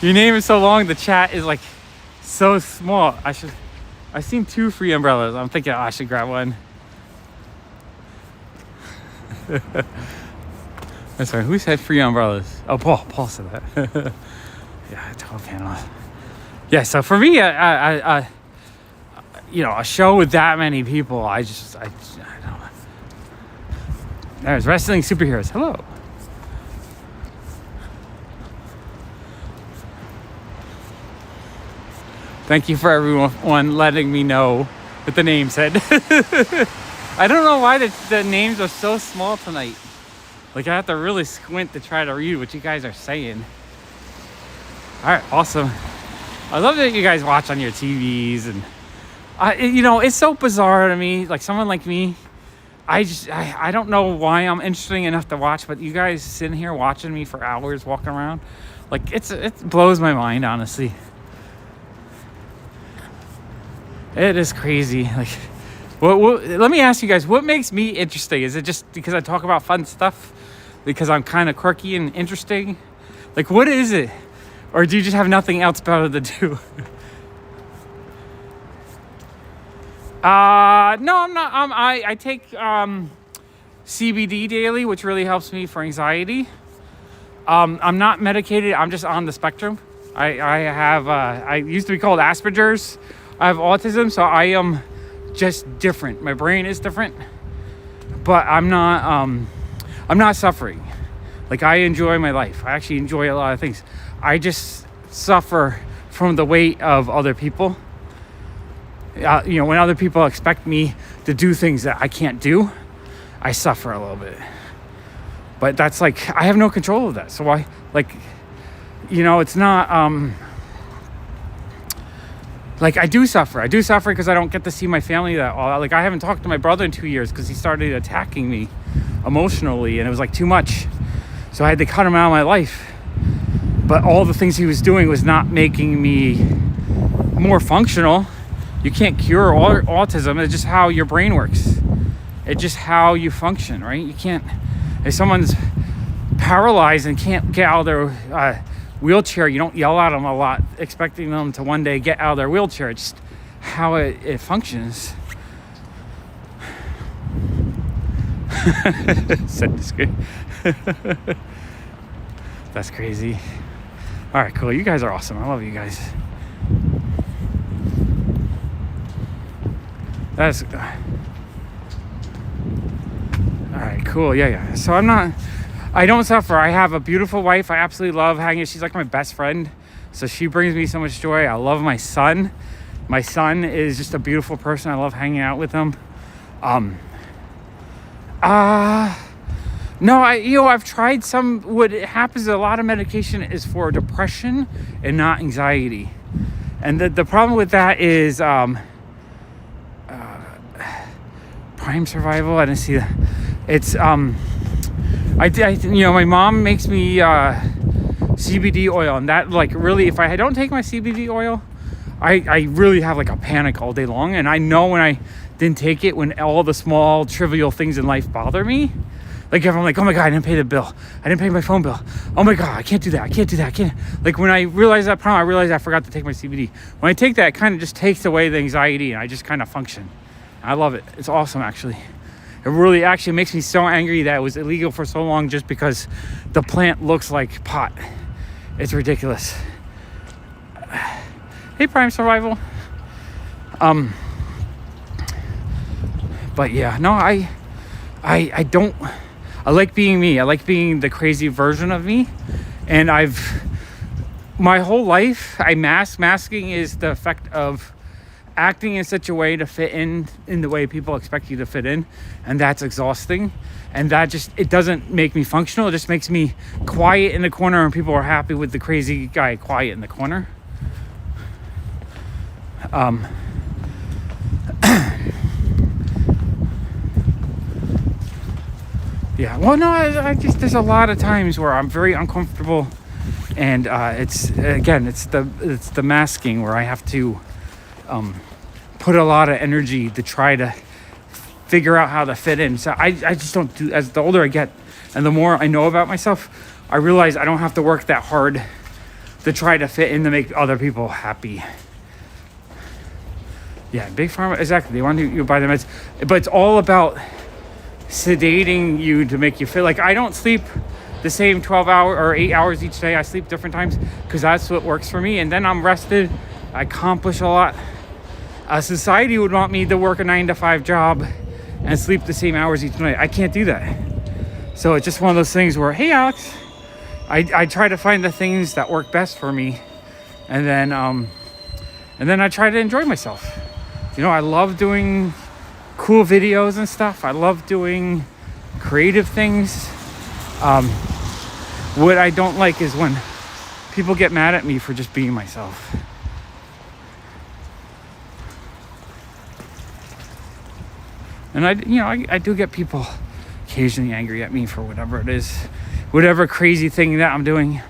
Your name is so long, the chat is like so small. I've seen 2 free umbrellas. I'm thinking I should grab one. That's right. Who said free umbrellas? Oh, Paul said that. Yeah, 12 panels. Yeah, so for me, a show with that many people, I don't know. There's Wrestling Superheroes. Hello. Thank you for everyone letting me know what the name said. I don't know why the names are so small tonight. Like, I have to really squint to try to read what you guys are saying. All right, awesome. I love that you guys watch on your TVs, and you know, it's so bizarre to me. Like, someone like me, I don't know why I'm interesting enough to watch, but you guys sitting here watching me for hours walking around, like, it blows my mind, honestly. It is crazy. Like, let me ask you guys, what makes me interesting? Is it just because I talk about fun stuff? Because I'm kind of quirky and interesting? Like, what is it? Or do you just have nothing else better to do? No, I'm not. I take CBD daily, which really helps me for anxiety. I'm not medicated. I'm just on the spectrum. I used to be called Asperger's. I have autism, so I am just different. My brain is different, but I'm not suffering. Like, I enjoy my life. I actually enjoy a lot of things. I just suffer from the weight of other people. You know, when other people expect me to do things that I can't do, I suffer a little bit. But that's like, I have no control of that. So I, like, you know, it's not, like, I do suffer because I don't get to see my family that all. Like, I haven't talked to my brother in 2 years because he started attacking me emotionally, and it was like too much. So I had to cut him out of my life. But all the things he was doing was not making me more functional. You can't cure autism. It's just how your brain works. It's just how you function, right? You can't, if someone's paralyzed and can't get out of their wheelchair, you don't yell at them a lot expecting them to one day get out of their wheelchair. It's just how it functions. That's crazy. All right, cool. You guys are awesome. I love you guys. That's all right, cool. Yeah. So I don't suffer. I have a beautiful wife. I absolutely love hanging. She's like my best friend. So she brings me so much joy. I love my son. My son is just a beautiful person. I love hanging out with him. No, I've tried some. What happens, a lot of medication is for depression and not anxiety. And the problem with that is prime survival. I didn't see that. It's my mom makes me CBD oil, and that, like, really, if I don't take my CBD oil, I really have like a panic all day long. And I know when I didn't take it, when all the small trivial things in life bother me, like if I'm like, oh my God, I didn't pay the bill, I didn't pay my phone bill, oh my God, I can't do that, I can't. Like, when I realize that problem, I realize I forgot to take my CBD. When I take that, it kind of just takes away the anxiety, and I just kind of function. I love it. It's awesome, actually. It really actually makes me so angry that it was illegal for so long just because the plant looks like pot. It's ridiculous. Hey, Prime Survival. But yeah, no, I like being me. I like being the crazy version of me. And my whole life, masking is the effect of acting in such a way to fit in the way people expect you to fit in. And that's exhausting. And that it doesn't make me functional. It just makes me quiet in the corner, and people are happy with the crazy guy quiet in the corner. Yeah, well, no, I just, there's a lot of times where I'm very uncomfortable, and it's the masking where I have to put a lot of energy to try to figure out how to fit in. So I just don't do. As the older I get, and the more I know about myself, I realize I don't have to work that hard to try to fit in to make other people happy. Yeah, big pharma, exactly. They want you to buy the meds, but it's all about sedating you to make you feel like, I don't sleep the same 12 hours or 8 hours each day. I sleep different times because that's what works for me, and then I'm rested. I accomplish a lot. Society would want me to work a 9-to-5 job and sleep the same hours each night. I can't do that. So it's just one of those things where, hey, Alex, I try to find the things that work best for me, and then And then I try to enjoy myself. You know, I love doing cool videos and stuff. I love doing creative things. What I don't like is when people get mad at me for just being myself. And I do get people occasionally angry at me for whatever it is, whatever crazy thing that I'm doing.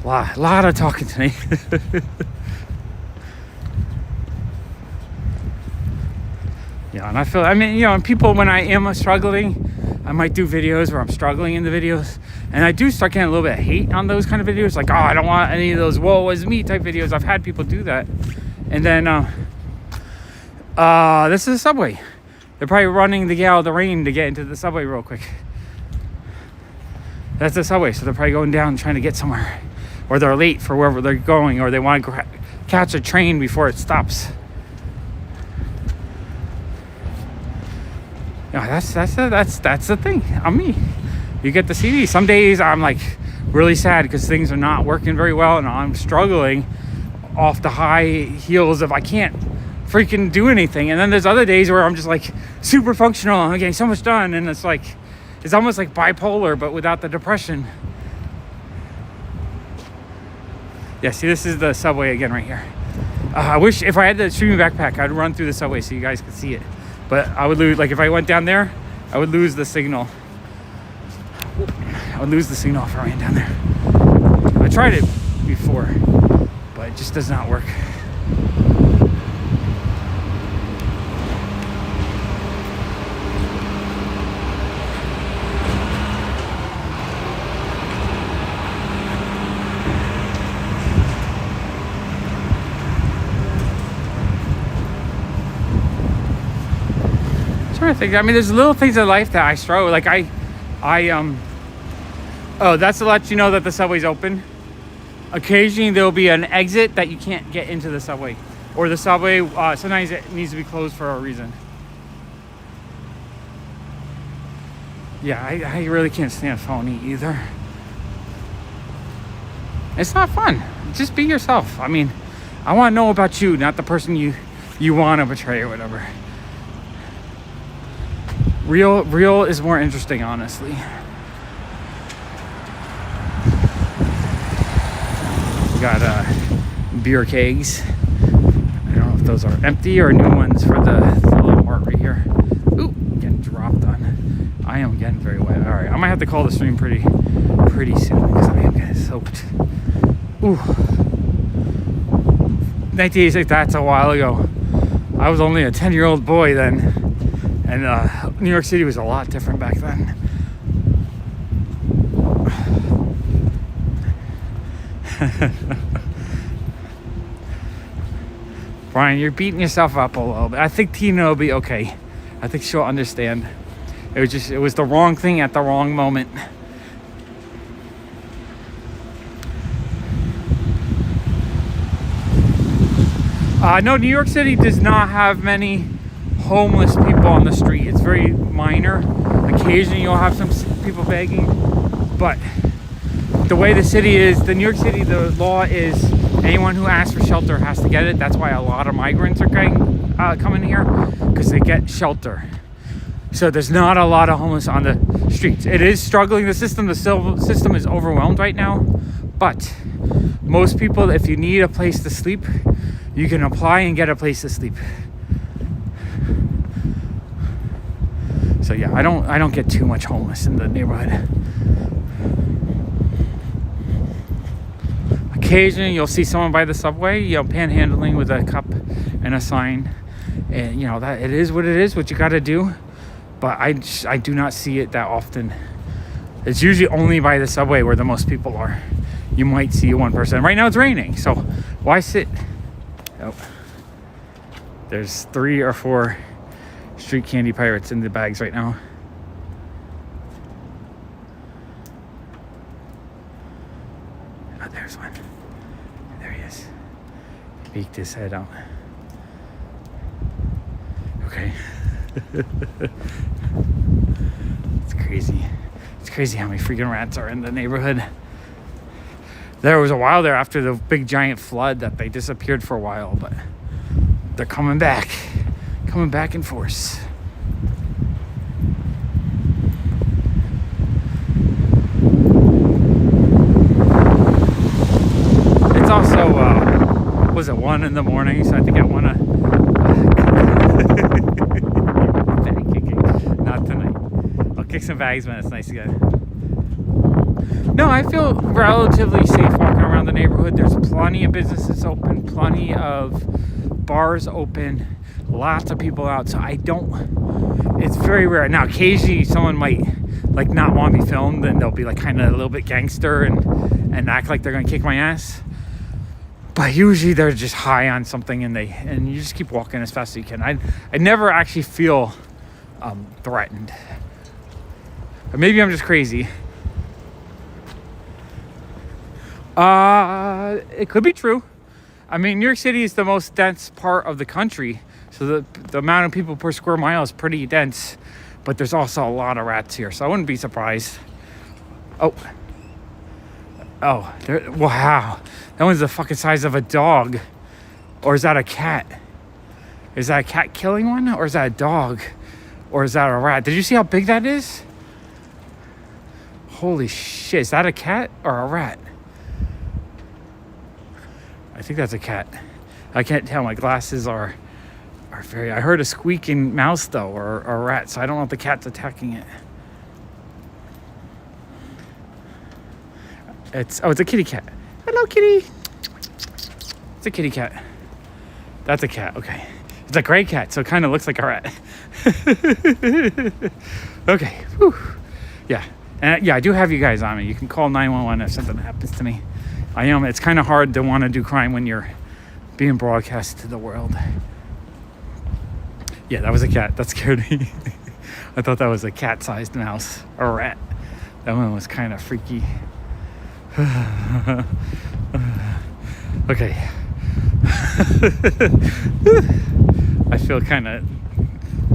A lot of talking tonight. Yeah, and and people, when I am struggling, I might do videos where I'm struggling in the videos, and I do start getting a little bit of hate on those kind of videos, like, oh, I don't want any of those woe is me type videos. I've had people do that. And then this is a subway. They're probably running the gale of the rain to get into the subway real quick. That's the subway, so they're probably going down trying to get somewhere, or they're late for wherever they're going, or they want to catch a train before it stops. Yeah, that's the thing. I'm me. You get to see me. Some days I'm like really sad because things are not working very well, and I'm struggling off the high heels of I can't freaking do anything. And then there's other days where I'm just like super functional and I'm getting so much done, and it's almost like bipolar, but without the depression. Yeah, see, this is the subway again right here. I wish if I had the streaming backpack, I'd run through the subway so you guys could see it. But I would lose, like if I went down there, I would lose the signal. I would lose the signal if I ran down there. I tried it before, but it just does not work. I think, there's little things in life that I struggle. Like that's to let you know that the subway's open. Occasionally there'll be an exit that you can't get into the subway, or the subway sometimes it needs to be closed for a reason. Yeah, I really can't stand phony either. It's not fun. Just be yourself. I want to know about you, not the person you want to betray or whatever. Real is more interesting, honestly. We got beer kegs. I don't know if those are empty or new ones for the little mart right here. Ooh, getting dropped on. I am getting very wet. All right, I might have to call the stream pretty soon because I am getting soaked. Ooh. 1986, that's a while ago. I was only a 10-year-old boy then. And New York City was a lot different back then. Brian, you're beating yourself up a little bit. I think Tina will be okay. I think she'll understand. It was the wrong thing at the wrong moment. No, New York City does not have many homeless people on the street. It's very minor. Occasionally you'll have some people begging, but the way the city is, the New York City, the law is anyone who asks for shelter has to get it. That's why a lot of migrants are coming here, because they get shelter. So there's not a lot of homeless on the streets. It is struggling. The system is overwhelmed right now, but most people, if you need a place to sleep, you can apply and get a place to sleep. So yeah, I don't get too much homeless in the neighborhood. Occasionally you'll see someone by the subway, panhandling with a cup and a sign, and that it is what it is, what you got to do. But I do not see it that often. It's usually only by the subway where the most people are. You might see one person. Right now it's raining, so why sit? Oh, there's 3 or 4 street candy pirates in the bags right now. Oh, there's one. There he is. He peeked his head out. Okay. It's crazy. It's crazy how many freaking rats are in the neighborhood. There was a while there after the big giant flood that they disappeared for a while, but they're coming back in force. It's also, was it 1 in the morning? So I think I want to bag kicking. Not tonight. I'll kick some bags when it's nice again. No, I feel relatively safe walking around the neighborhood. There's plenty of businesses open, plenty of bars open, lots of people out. So it's very rare. Now, occasionally someone might like not want to be filmed, and they'll be like kind of a little bit gangster and act like they're going to kick my ass. But usually they're just high on something, and you just keep walking as fast as you can. I never actually feel threatened. Or maybe I'm just crazy. It could be true. I mean, New York City is the most dense part of the country, so the amount of people per square mile is pretty dense, but there's also a lot of rats here, so I wouldn't be surprised. Oh, wow, that one's the fucking size of a dog. Or is that a cat? Is that a cat killing one, or is that a dog, or is that a rat? Did you see how big that is? Holy shit, is that a cat or a rat? I think that's a cat. I can't tell. My glasses are very... I heard a squeaking mouse, though, or a rat, so I don't know if the cat's attacking it. It's a kitty cat. Hello, kitty. It's a kitty cat. That's a cat. Okay. It's a gray cat, so it kind of looks like a rat. Okay. Whew. Yeah. And yeah, I do have you guys on me. You can call 911 if something happens to me. It's kind of hard to want to do crime when you're being broadcast to the world. Yeah, that was a cat. That scared me. I thought that was a cat-sized mouse or rat. That one was kind of freaky. Okay. I feel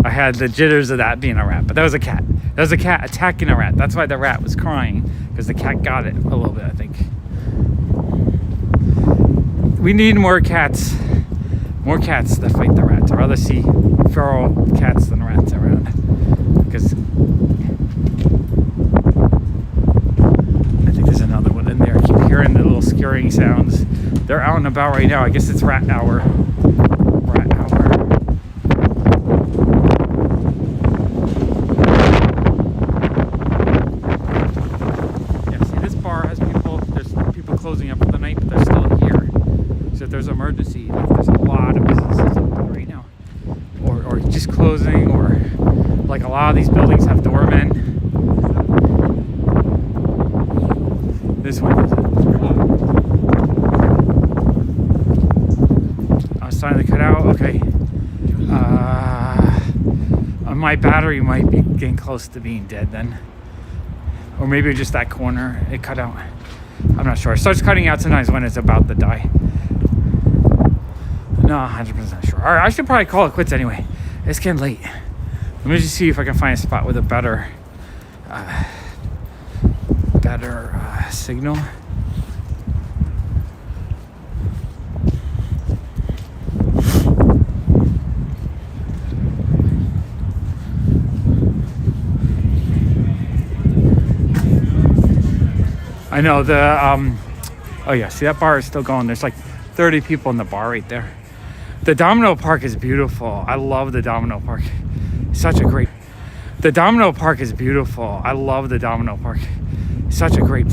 I had the jitters of that being a rat, but that was a cat. That was a cat attacking a rat. That's why the rat was crying, because the cat got it a little bit, I think. We need more cats to fight the rats. I'd rather see feral cats than rats around, because I think there's another one in there. I keep hearing the little scurrying sounds. They're out and about right now. I guess it's rat hour. Yeah, see, this bar has there's people closing up for the night, but they're still here. So if there's an emergency, there's a lot of businesses open right now. Or just closing, or like a lot of these buildings have doormen. This one doesn't. I was trying to cut out. Okay. My battery might be getting close to being dead then. Or maybe just that corner, it cut out. I'm not sure. It starts cutting out sometimes when it's about to die. Not 100% sure. All right, I should probably call it quits anyway. It's getting late. Let me just see if I can find a spot with a better signal. I know oh yeah, see that bar is still going. There's like 30 people in the bar right there. The Domino Park is beautiful. I love the Domino Park. The Domino Park is beautiful. I love the Domino Park. Such a great